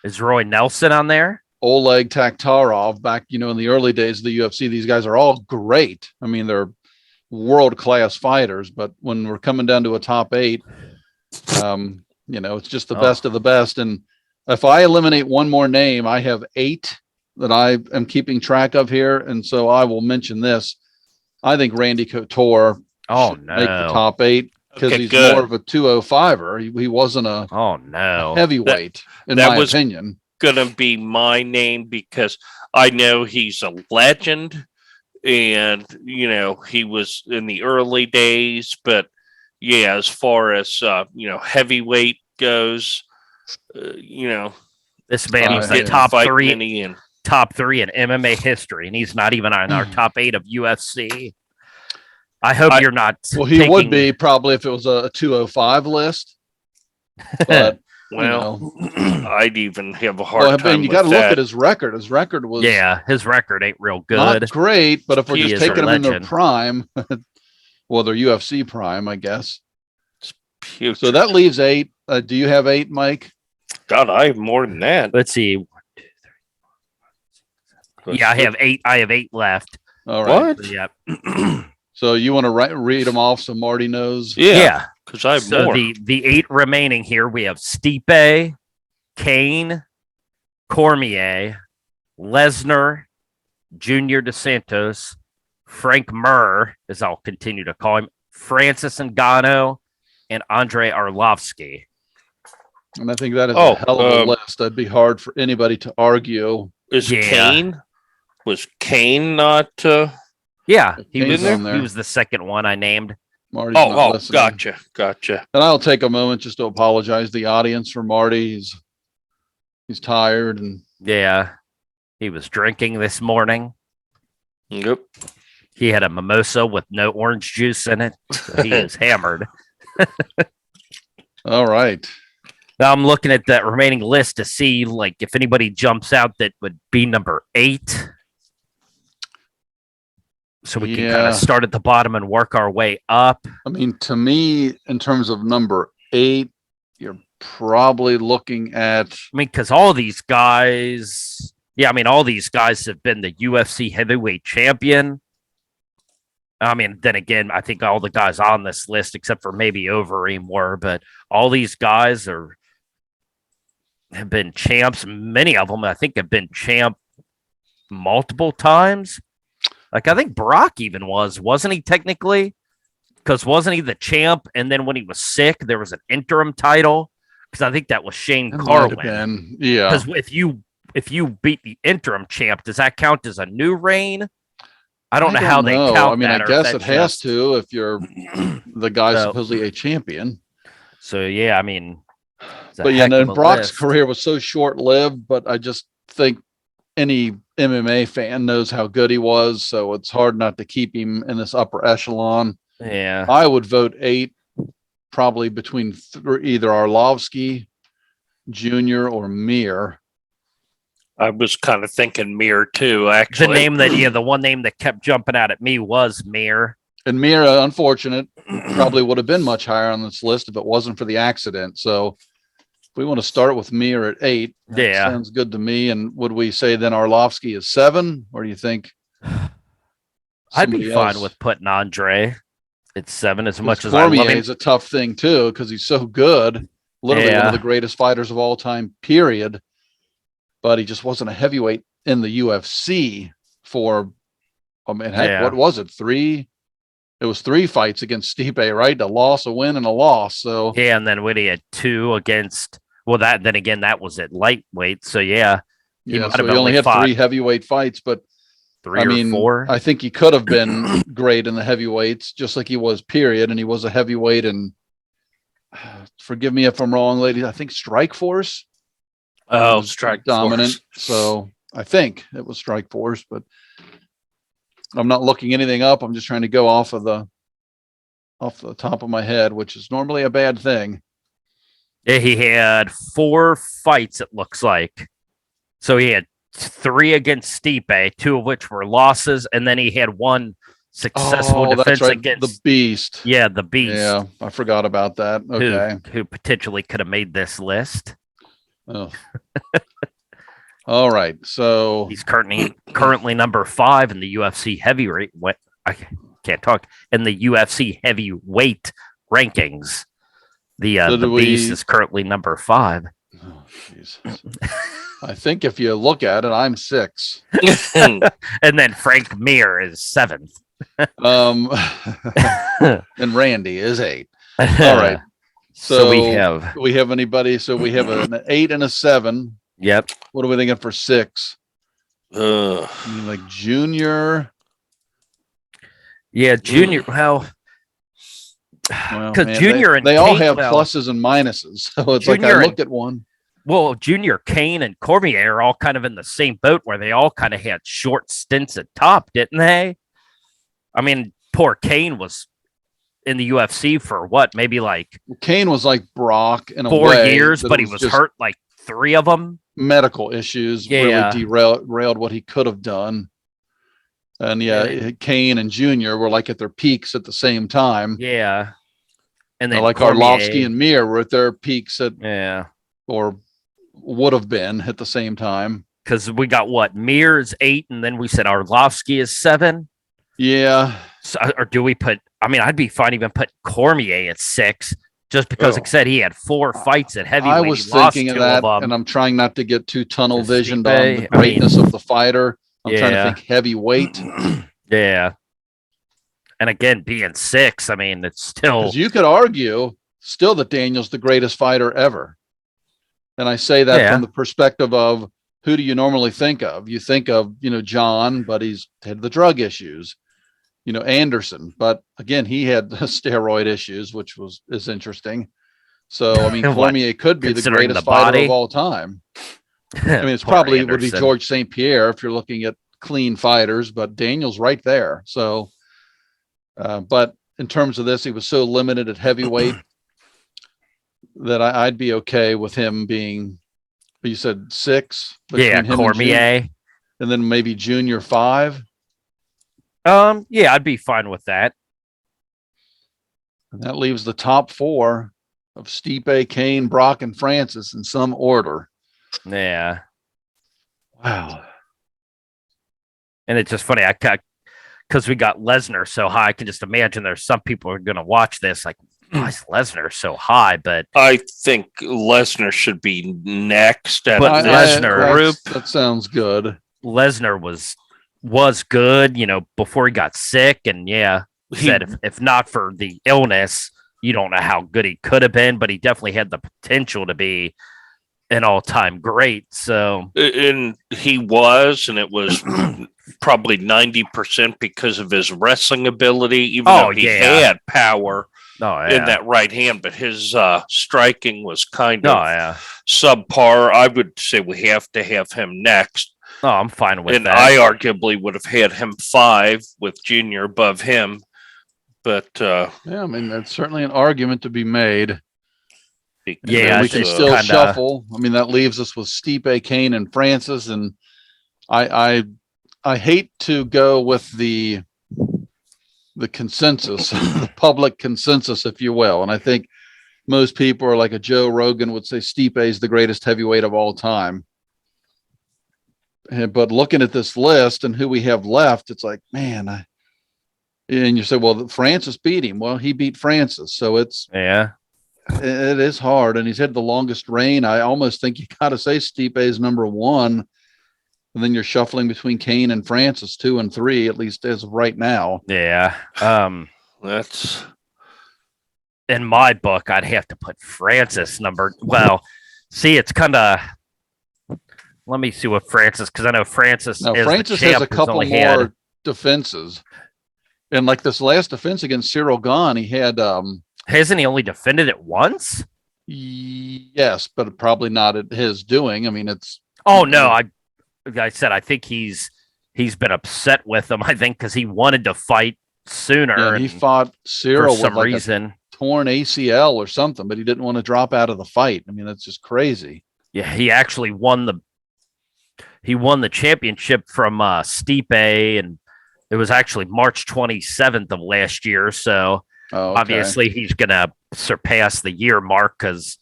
Is Roy Nelson on there? Oleg Taktarov back, in the early days of the UFC. These guys are all great. I mean, they're world-class fighters, but when we're coming down to a top 8, it's just the best of the best. And if I eliminate one more name, I have 8 that I am keeping track of here. And so I will mention this. I think Randy Couture should make the top 8 because he's more of a 205er. He wasn't a heavyweight, in my opinion. Gonna be my name because I know he's a legend and he was in the early days, but as far as heavyweight goes, this man was the top 3 in MMA history, and he's not even on our top 8 of UFC. I hope you're not. Well, he would be probably if it was a 205 list, but I'd even have a hard time. You got to look at his record. His record was his record ain't real good. Not great, but if we're just taking him in their prime, well, their UFC prime, I guess. So that leaves 8. Do you have 8, Mike? God, I have more than that. Let's see. Yeah, I have 8. I have 8 left. All right. What? Yeah. So you want to read them off so Marty knows? Yeah. Because I have more. The 8 remaining here, we have Stipe, Kane, Cormier, Lesnar, Junior Dos Santos, Frank Mir, as I'll continue to call him, Francis Ngannou, and Andre Arlovski. And I think that is a hell of a list. That'd be hard for anybody to argue. Kane? Was Kane not? Yeah, he was was the second one I named. Marty's not listening. Gotcha. And I'll take a moment just to apologize to the audience for Marty. He's tired and he was drinking this morning. Yep. He had a mimosa with no orange juice in it. So he is hammered. All right. Now I'm looking at that remaining list to see like if anybody jumps out that would be number 8. So we can kind of start at the bottom and work our way up. I mean, to me, in terms of number 8, you're probably looking at. I mean, because all these guys, all these guys have been the UFC heavyweight champion. I mean, then again, I think all the guys on this list, except for maybe Overeem, were, but all these guys have been champs. Many of them, I think, have been champ multiple times. Like, I think Brock even wasn't he technically? Because wasn't he the champ? And then when he was sick, there was an interim title. Because I think that was Shane Carwin. Yeah. Because if you beat the interim champ, does that count as a new reign? I don't know how they count. I mean, I guess it has to if you're the guy supposedly a champion. So I mean, but and Brock's career was so short-lived. But I just think any MMA fan knows how good he was, so it's hard not to keep him in this upper echelon. Yeah, I would vote 8, probably between either Arlovski, Jr. or Mir. I was kind of thinking Mir too, actually. The one name that kept jumping out at me was Mir. And Mir, unfortunate, probably would have been much higher on this list if it wasn't for the accident. So if we want to start with Mir at 8, that sounds good to me. And would we say then Arlovski is 7? Or do you think I'd be fine with putting Andre at 7 as much as Cormier I love him. Is a tough thing too, because he's so good. Literally one of the greatest fighters of all time, period. But he just wasn't a heavyweight in the UFC for, what was it? 3? It was 3 fights against Stipe, right? A loss, a win, and a loss. So and then when he had 2 against, that was at lightweight. So he only had 3 heavyweight fights, but 3 or 4. I think he could have been great in the heavyweights, just like he was, period. And he was a heavyweight, and forgive me if I'm wrong, ladies. I think Strikeforce. Strike dominant. Force. So I think it was Strikeforce, but I'm not looking anything up. I'm just trying to go off the top of my head, which is normally a bad thing. Yeah, he had 4 fights, it looks like. So he had 3 against Stipe, 2 of which were losses, and then he had 1 successful defense against the Beast. Yeah, the Beast. Yeah, I forgot about that. Okay. Who potentially could have made this list. Oh. All right. So he's currently number 5 in the UFC heavyweight. I can't talk in the UFC heavyweight rankings. The Beast is currently number 5. Oh, Jesus. I think if you look at it, I'm 6. And then Frank Mir is 7th. And Randy is 8. All right. So we have anybody. So we have an 8 and a 7. Yep. What are we thinking for 6? Like Junior. Yeah, Junior. Well, because Junior and they all have pluses and minuses. So it's like I looked at one. Well, Junior, Kane, and Cormier are all kind of in the same boat where they all kind of had short stints at top, didn't they? I mean, poor Kane was in the UFC for what? Maybe like Kane was like Brock in a 4 way, years, but he was hurt like 3 of them. Medical issues really derailed what he could have done. And Kane and Junior were like at their peaks at the same time. Yeah. And then like Arlovski and Mir were at their peaks at or would have been at the same time. Because we got what? Mir's 8, and then we said Arlovski is 7. Yeah. So, or do we put? I mean, I'd be fine even put Cormier at 6, just because like I said he had 4 fights at heavyweight. I was thinking of that, and I'm trying not to get too tunnel visioned on the greatness of the fighter. I'm trying to think heavyweight. Yeah. And again, being 6, I mean, it's still. Because you could argue still that Daniel's the greatest fighter ever. And I say that from the perspective of who do you normally think of? You think of, John, but he's had the drug issues. Anderson, but again, he had steroid issues, which is interesting. So, I mean, Cormier could be the greatest fighter of all time. I mean, it's probably would be George St. Pierre if you're looking at clean fighters, but Daniel's right there. So, but in terms of this, he was so limited at heavyweight that I'd be okay with him being, you said 6? Yeah, Cormier. And then maybe Junior 5. Yeah, I'd be fine with that. And that leaves the top 4 of Stipe, Kane, Brock, and Francis in some order. Yeah. Wow. And it's just funny, because we got Lesnar so high, I can just imagine there's some people who are going to watch this like, why is Lesnar so high? But I think Lesnar should be next. But Lesnar group. That sounds good. Lesnar was good, before he got sick, and said if not for the illness, you don't know how good he could have been, but he definitely had the potential to be an all-time great. So, and he was, and it was probably 90% because of his wrestling ability, even though he had power in that right hand, but his striking was kind of subpar. I would say we have to have him next. Oh, I'm fine with that. And I arguably would have had him 5 with Junior above him. But I mean, that's certainly an argument to be made. Yeah, we can still shuffle. I mean, that leaves us with Stipe, Kane, and Francis. And I hate to go with the consensus, the public consensus, if you will. And I think most people are like a Joe Rogan would say Stipe is the greatest heavyweight of all time. But looking at this list and who we have left, it's like, man, and you say, well, Francis beat him. Well, he beat Francis. So it is hard. And he's had the longest reign. I almost think you got to say Stipe is number 1. And then you're shuffling between Kane and Francis 2 and 3, at least as of right now. Yeah. That's in my book, I'd have to put Francis see, it's kind of, let me see what Francis, because I know Francis has a couple more defenses. And like this last defense against Cyril Gahn, he had hasn't he only defended it once? Yes, but probably not at his doing. I mean, it's I said I think he's been upset with him, I think, because he wanted to fight sooner. Yeah, and he fought Cyril for some with reason. A torn ACL or something, but he didn't want to drop out of the fight. I mean, that's just crazy. Yeah, he actually won the championship from Stipe, and it was actually March 27th of last year. So obviously he's going to surpass the year mark, because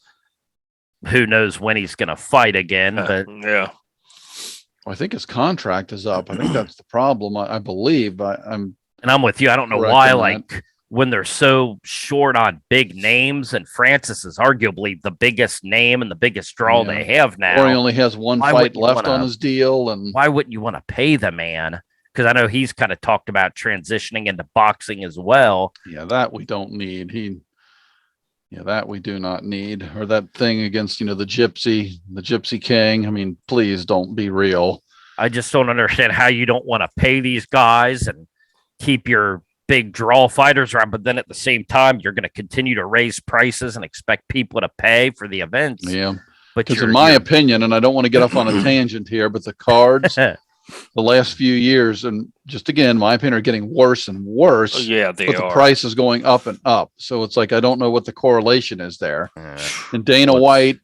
who knows when he's going to fight again. But well, I think his contract is up. I think that's the problem. I believe. I'm with you. I don't know why, when they're so short on big names, and Francis is arguably the biggest name and the biggest draw they have now. Or he only has one fight left on his deal. And why wouldn't you want to pay the man? Because I know he's kind of talked about transitioning into boxing as well. Yeah, that we don't need. That we do not need. Or that thing against, the Gypsy King. I mean, please don't be real. I just don't understand how you don't want to pay these guys and keep your big draw fighters around, but then at the same time, you're going to continue to raise prices and expect people to pay for the events. Yeah. Because in my opinion, and I don't want to get off on a tangent here, but the cards the last few years, and just again, my opinion, are getting worse and worse. Yeah, they but the price is going up and up. So it's like, I don't know what the correlation is there. And Dana White,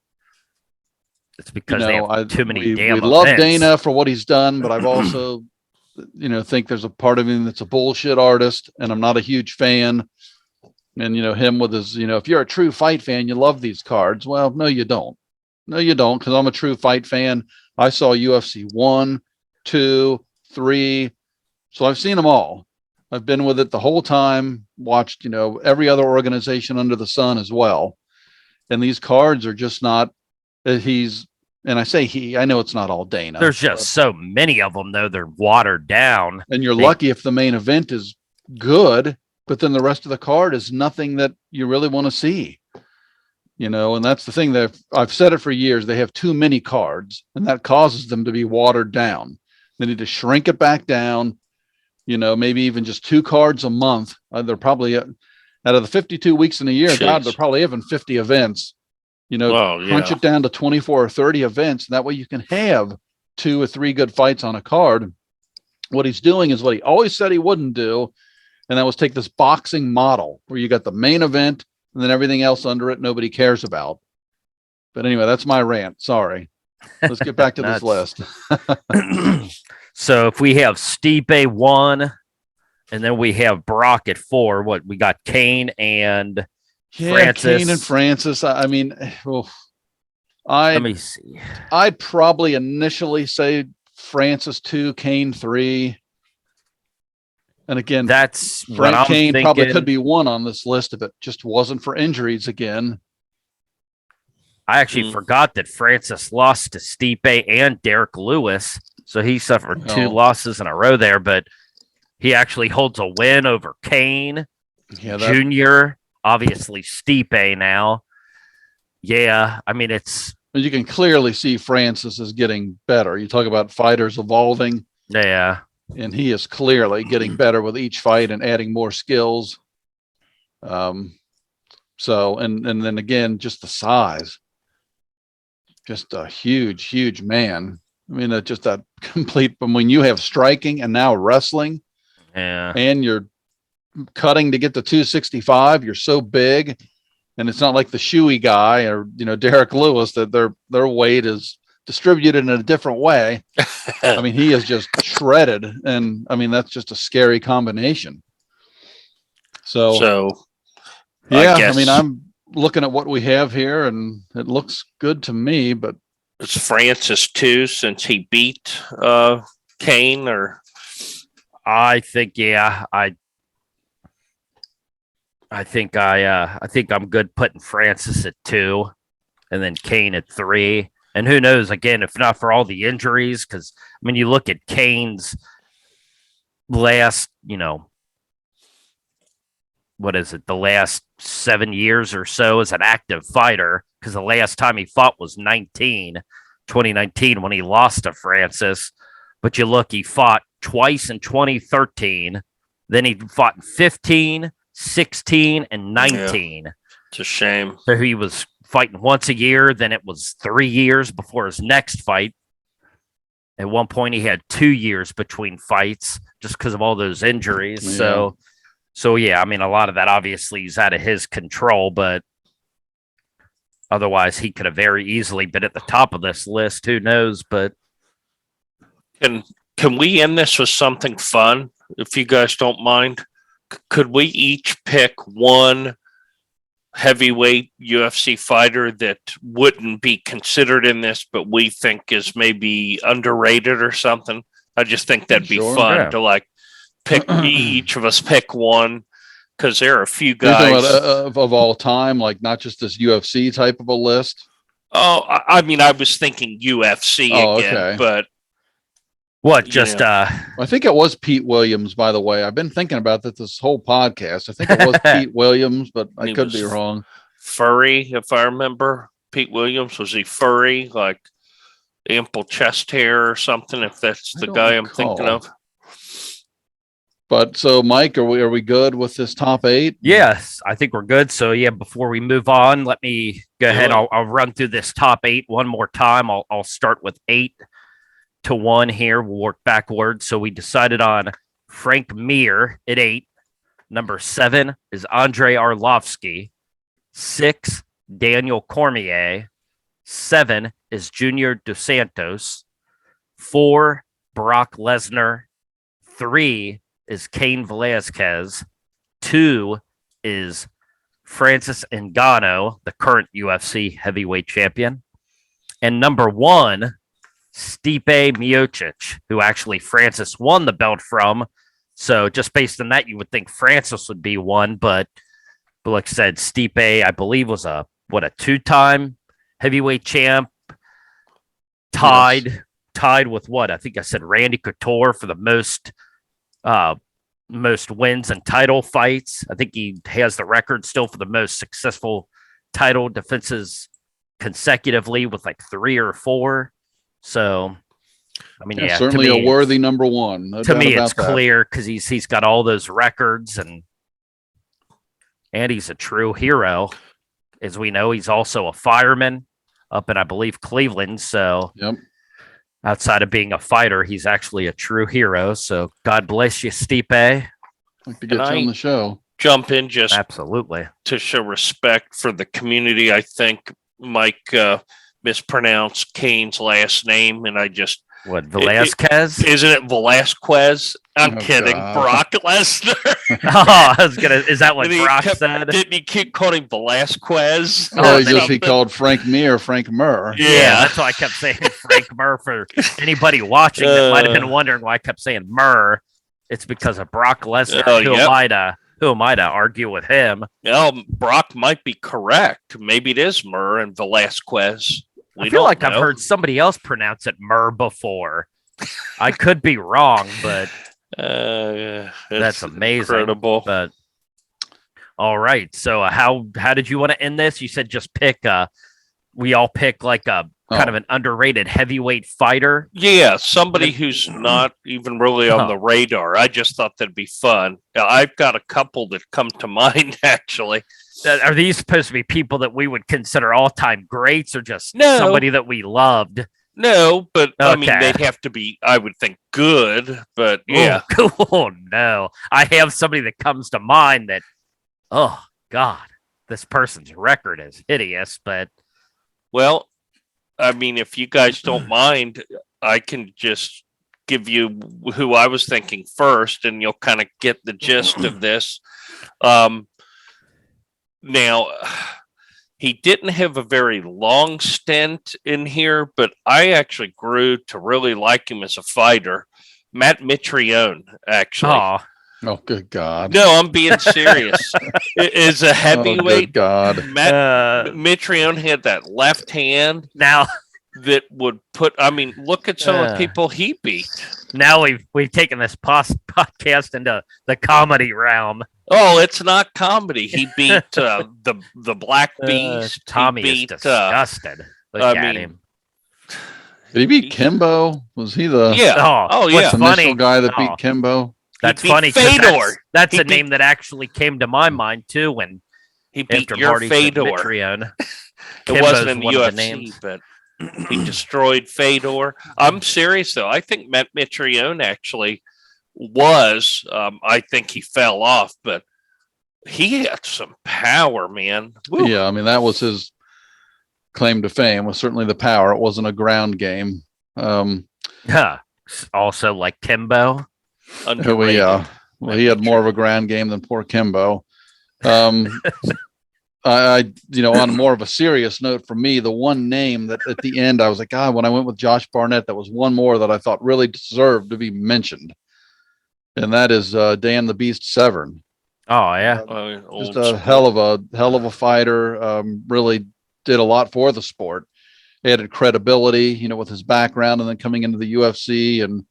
it's because they have too many damn events. We love Dana for what he's done, but I've also, think there's a part of him that's a bullshit artist, and I'm not a huge fan. And, him with his, if you're a true fight fan, you love these cards. Well, no, you don't. No, you don't. Because I'm a true fight fan. I saw UFC 1, 2, 3. So I've seen them all. I've been with it the whole time, watched, every other organization under the sun as well. And these cards are just not, and I say I know it's not all Dana. There's just so many of them, though. They're watered down. And you're lucky if the main event is good, but then the rest of the card is nothing that you really want to see. And that's the thing that I've said it for years. They have too many cards, and that causes them to be watered down. They need to shrink it back down, maybe even just 2 cards a month. They're probably out of the 52 weeks in a year, God, they're probably having 50 events. Crunch it down to 24 or 30 events. And that way you can have 2 or 3 good fights on a card. What he's doing is what he always said he wouldn't do. And that was take this boxing model where you got the main event and then everything else under it nobody cares about. But anyway, that's my rant. Sorry. Let's get back to this list. So if we have Stipe 1, and then we have Brock at 4, what we got Kane and Francis. Kane and Francis. I mean, let me see. I'd probably initially say Francis 2, Kane 3. And again, that's Frank Kane probably could be 1 on this list if it just wasn't for injuries again. I actually forgot that Francis lost to Stipe and Derek Lewis. So he suffered 2 losses in a row there, but he actually holds a win over Kane Jr., obviously Stipe now. Yeah, I mean, you can clearly see Francis is getting better. You talk about fighters evolving. Yeah. And he is clearly getting better with each fight and adding more skills. So, and then again, just the size. Just a huge, huge man. I mean, just that complete, but when you have striking and now wrestling, and you're cutting to get to 265, you're so big, and it's not like the shoey guy or Derek Lewis that their weight is distributed in a different way. I mean, he is just shredded, and I mean that's just a scary combination. So yeah, I mean, I'm looking at what we have here, and it looks good to me, but. It's Francis 2 since he beat Kane, or I think I think I'm good putting Francis at 2 and then Kane at 3. And who knows, again, if not for all the injuries, because I mean you look at Kane's last, what is it, the last 7 years or so as an active fighter, because the last time he fought was 2019 when he lost to Francis. But you look, he fought twice in 2013, then he fought in 15, 16, and 19. Yeah, it's a shame. So he was fighting once a year, then it was 3 years before his next fight. At one point, he had 2 years between fights just because of all those injuries. Yeah. So yeah, I mean, a lot of that obviously is out of his control, but otherwise he could have very easily been at the top of this list. Who knows? But can we end this with something fun, if you guys don't mind? Could we each pick one heavyweight UFC fighter that wouldn't be considered in this, but we think is maybe underrated or something? I just think that'd be fun to pick each of us pick one, because there are a few guys of all time, not just this UFC type of a list. Oh, I mean, I was thinking UFC again, okay. But what? Just I think it was Pete Williams. By the way, I've been thinking about this whole podcast. I think it was Pete Williams, but I could be wrong. Furry, if I remember. Pete Williams, was he furry, like ample chest hair or something? If that's the guy I'm thinking of. But so, Mike, are we good with this top 8? Yes, I think we're good. So, yeah, before we move on, let me go ahead. I'll run through this top 8 one more time. I'll start with 8 to 1 here. We'll work backwards. So we decided on Frank Mir at 8. Number 7 is Andre Arlovski. 6, Daniel Cormier. 7 is Junior Dos Santos. 4, Brock Lesnar. 3 is Cain Velasquez. 2 is Francis Ngannou, the current UFC heavyweight champion. And number 1, Stipe Miocic, who actually Francis won the belt from. So just based on that, you would think Francis would be 1. But like I said, Stipe, I believe, was a 2-time heavyweight champ. Tied with what? I think I said Randy Couture for the most wins and title fights. I think he has the record still for the most successful title defenses consecutively with 3 or 4. So I mean, yeah, certainly a worthy number one. No to me, it's clear because he's got all those records and he's a true hero. As we know, he's also a fireman up in, I believe, Cleveland. So outside of being a fighter, he's actually a true hero. So God bless you, Stipe. Like to get you on the show. Jump in just absolutely to show respect for the community. I think Mike mispronounced Kane's last name, and I just Velasquez? Isn't it Velasquez? I'm kidding. God. Brock Lesnar. I was gonna. Is that what Brock said? Didn't he keep calling Velasquez? He called Frank Mir Frank Murr. Yeah, that's why I kept saying Frank Murr. For anybody watching that might have been wondering why I kept saying Murr, it's because of Brock Lesnar. Who am I to argue with him? Brock might be correct. Maybe it is Murr and Velasquez. I feel like I've heard somebody else pronounce it Murr before. I could be wrong, but that's amazing. Incredible. But all right. So how did you want to end this? You said just pick we all pick like a kind of an underrated heavyweight fighter. Yeah, somebody who's not even really on the radar. I just thought that'd be fun. I've got a couple that come to mind actually. Are these supposed to be people that we would consider all-time greats or just somebody that we loved? No, but I mean, they'd have to be, I would think, good, but yeah. Oh, no. I have somebody that comes to mind that, oh, God, this person's record is hideous, but. Well, I mean, if you guys don't mind, I can just give you who I was thinking first, and you'll kind of get the gist of this. Now, he didn't have a very long stint in here, but I actually grew to really like him as a fighter. Matt Mitrione, actually. Oh, good God. No, I'm being serious. Is a heavyweight. Oh, good God. Matt Mitrione had that left hand. Now that would put, I mean, look at some of the people he beat. Now we've taken this podcast into the comedy realm. Oh, it's not comedy. He beat the Black Beast. Tommy is disgusted. Look at him. Did he beat Kimbo? Was he the yeah? Initial guy that beat Kimbo? That's funny. Fedor. That's a name that actually came to my mind too when he beat your Fedor. It wasn't in the UFC, but he destroyed Fedor. I'm serious though. I think Matt Mitrione actually was. I think he fell off, but he had some power, man. Woo. Yeah, I mean that was his claim to fame. Was certainly the power. It wasn't a ground game. Also, like Kimbo. Well, he had more of a ground game than poor Kimbo. I on more of a serious note for me, the one name that at the end I was like, God, when I went with Josh Barnett, that was one more that I thought really deserved to be mentioned. And that is Dan the Beast Severn. Oh yeah. Just a hell of a fighter. Really did a lot for the sport. Added credibility, with his background and then coming into the UFC and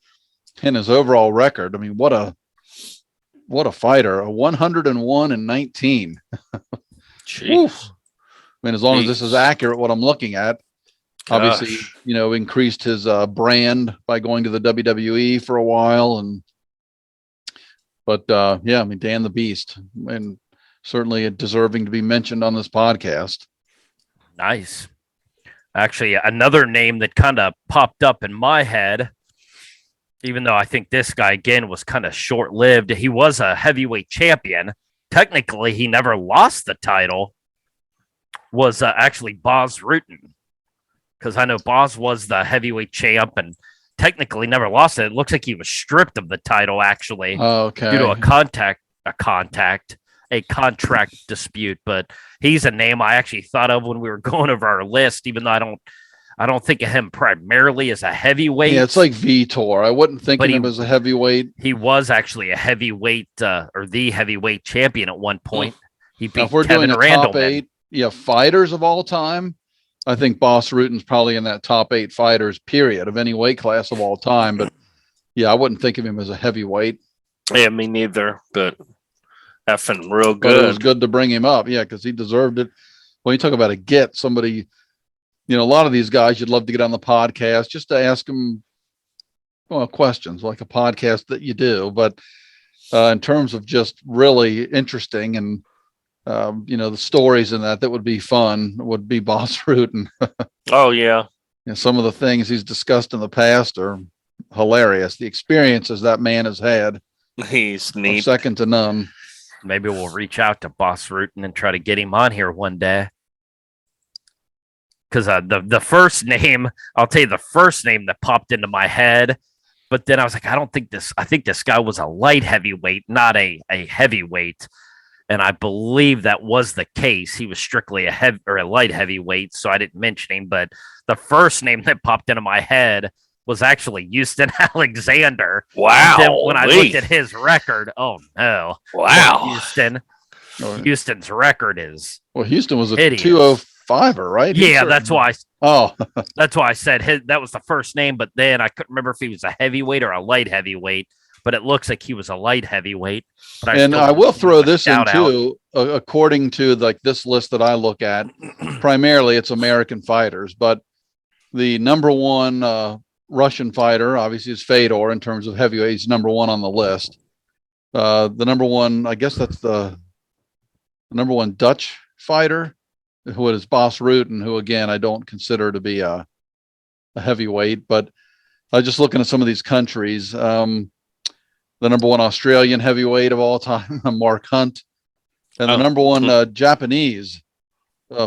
his overall record. I mean, what a fighter. A 101-19. Jeez. I mean, as long as this is accurate, what I'm looking at, obviously, increased his brand by going to the WWE for a while. But I mean, Dan the Beast, and certainly deserving to be mentioned on this podcast. Nice. Actually, another name that kind of popped up in my head, even though I think this guy, again, was kind of short-lived. He was a heavyweight champion. Technically, he never lost the title, was actually Bas Rutten. Because I know Bas was the heavyweight champ and technically never lost it. It looks like he was stripped of the title, actually, due to a contract dispute. But he's a name I actually thought of when we were going over our list, even though I don't think of him primarily as a heavyweight. Yeah, it's like Vitor. I wouldn't think of him as a heavyweight. He was actually a heavyweight or the heavyweight champion at one point. He beat if we're Kevin doing Randleman. Top 8, fighters of all time, I think Bas Rutten's probably in that top 8 fighters, period, of any weight class of all time. But I wouldn't think of him as a heavyweight. Yeah, me neither, but effing real good. But it was good to bring him up, because he deserved it. When you talk about somebody, a lot of these guys you'd love to get on the podcast just to ask them, questions, like a podcast that you do, but in terms of just really interesting and the stories in that would be fun would be Boss Rutan. Oh yeah. Some of the things he's discussed in the past are hilarious. The experiences that man has had, he's neat, second to none. Maybe we'll reach out to Boss Rutan and try to get him on here one day. Because the first name, I'll tell you the first name that popped into my head, but then I was like, I think this guy was a light heavyweight, not a heavyweight. And I believe that was the case. He was strictly a light heavyweight, so I didn't mention him. But the first name that popped into my head was actually Houston Alexander. Wow. Then when I looked at his record, oh no. Wow. Houston's record is Houston was a hideous. 205er, right? Yeah, that's why. That's why I said that was the first name, but then I couldn't remember if he was a heavyweight or a light heavyweight. But it looks like he was a light heavyweight. And I will throw this in too, according to this list that I look at, primarily it's American fighters, but the number one Russian fighter obviously is Fedor in terms of heavyweight. He's number one on the list. The number one, I guess that's the number one Dutch fighter, who is Boss Rutan, who again I don't consider to be a heavyweight, but I just looking at some of these countries. The number one Australian heavyweight of all time, Mark Hunt, and the number one Japanese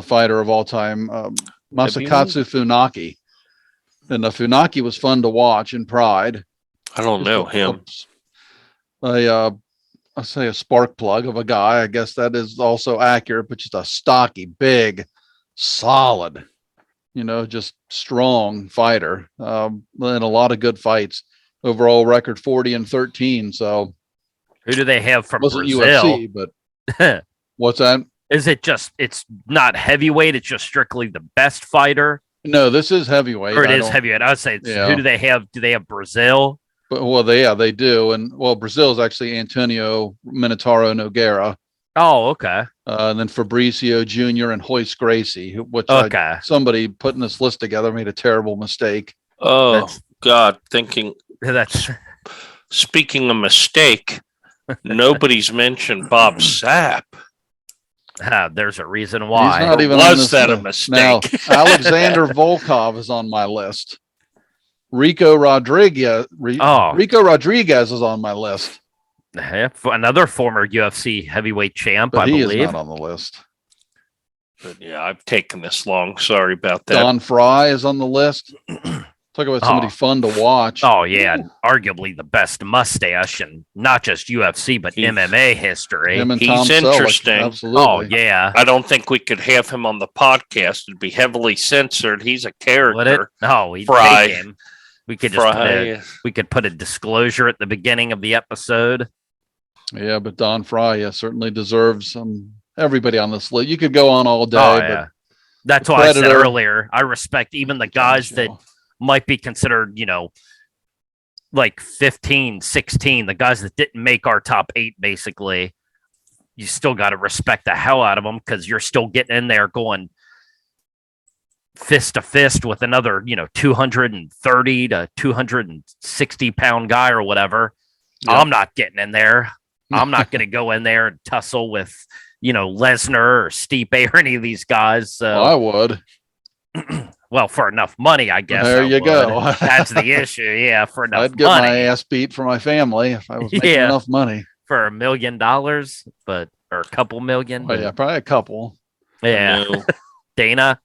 fighter of all time, Masakatsu Funaki. And Funaki was fun to watch in Pride. I don't know him. I say a spark plug of a guy. I guess that is also accurate, but just a stocky, big, solid, just strong fighter. And a lot of good fights. Overall record 40-13. So who do they have from wasn't Brazil? UFC, but what's that? Is it just it's not heavyweight, it's just strictly the best fighter? No, this is heavyweight. Or it is heavyweight. I would say who do they have? Do they have Brazil? But they do. And Brazil is actually Antonio Minotauro Nogueira. Oh, okay. And then Fabricio Jr. and Hoist Gracie, which somebody putting this list together made a terrible mistake. Oh God, thinking that's speaking of mistake, nobody's mentioned Bob Sapp. There's a reason why. He's not even was that a mistake? Now, Alexander Volkov is on my list. Rico Rodriguez is on my list. Another former UFC heavyweight champ, but I believe. He is not on the list. But yeah, I've taken this long. Sorry about that. Don Fry is on the list. Talk about somebody fun to watch. Oh, yeah. Arguably the best mustache and not just UFC, but MMA history. He's interesting. Absolutely. Oh, yeah. I don't think we could have him on the podcast. It'd be heavily censored. He's a character. No, we'd take him. We could just put a disclosure at the beginning of the episode. Yeah, but Don Fry certainly deserves everybody on this list. You could go on all day. But that's why I said earlier, I respect even the guys that might be considered, like 15, 16, the guys that didn't make our top 8, basically. You still got to respect the hell out of them because you're still getting in there going fist to fist with another, 230 to 260 pound guy or whatever. Yep. I'm not getting in there. I'm not going to go in there and tussle with, Lesnar or Stipe or any of these guys. So I would. Well, for enough money, I guess. There you go. That's the issue. Yeah, for enough money. I'd get my ass beat for my family if I was making enough money. For $1 million, or a couple million. Oh, yeah, probably a couple. Yeah. Dana,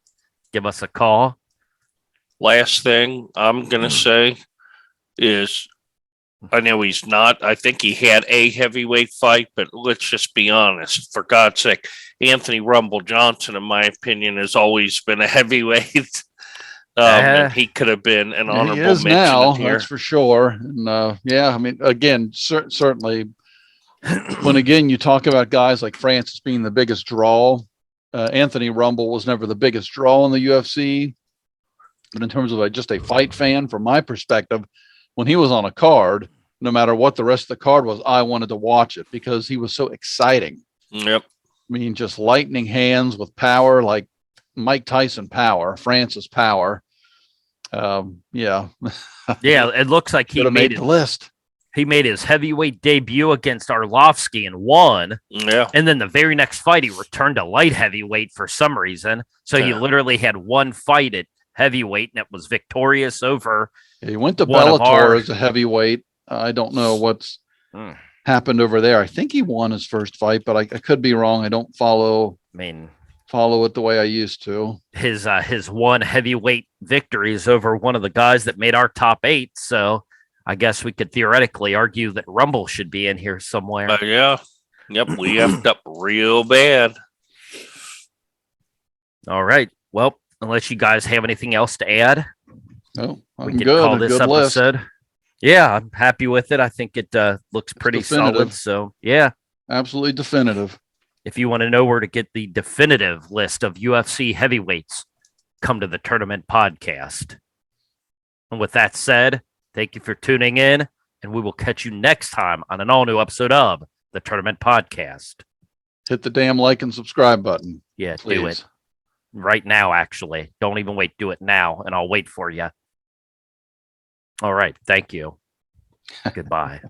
give us a call. Last thing I'm going to say is I know he's not. I think he had a heavyweight fight, but let's just be honest. For God's sake, Anthony Rumble Johnson, in my opinion, has always been a heavyweight. And he could have been an honorable he is mention now, here. That's for sure. And again, certainly, when again you talk about guys like Francis being the biggest draw, Anthony Rumble was never the biggest draw in the UFC. But in terms of just a fight fan, from my perspective, when he was on a card, no matter what the rest of the card was, I wanted to watch it because he was so exciting. Yep. I mean, just lightning hands with power, like Mike Tyson power, Francis power. Yeah. Yeah, it looks like he made the list. He made his heavyweight debut against Arlovski and won. Yeah. And then the very next fight, he returned to light heavyweight for some reason. So he literally had one fight at heavyweight, and it was victorious over. He went to Bellator as a heavyweight. I don't know what's happened over there. I think he won his first fight, but I could be wrong. I don't follow it the way I used to. His one heavyweight victory is over one of the guys that made our top 8. So I guess we could theoretically argue that Rumble should be in here somewhere. Yeah. Yep. We effed up real bad. All right. Well, unless you guys have anything else to add, no, we can call this episode. List. Yeah, I'm happy with it. I think it looks pretty solid. So, yeah. Absolutely definitive. If you want to know where to get the definitive list of UFC heavyweights, come to the Tournament Podcast. And with that said, thank you for tuning in, and we will catch you next time on an all-new episode of the Tournament Podcast. Hit the damn like and subscribe button. Yeah, please. Do it. Right now, actually. Don't even wait. Do it now, and I'll wait for you. All right. Thank you. Goodbye.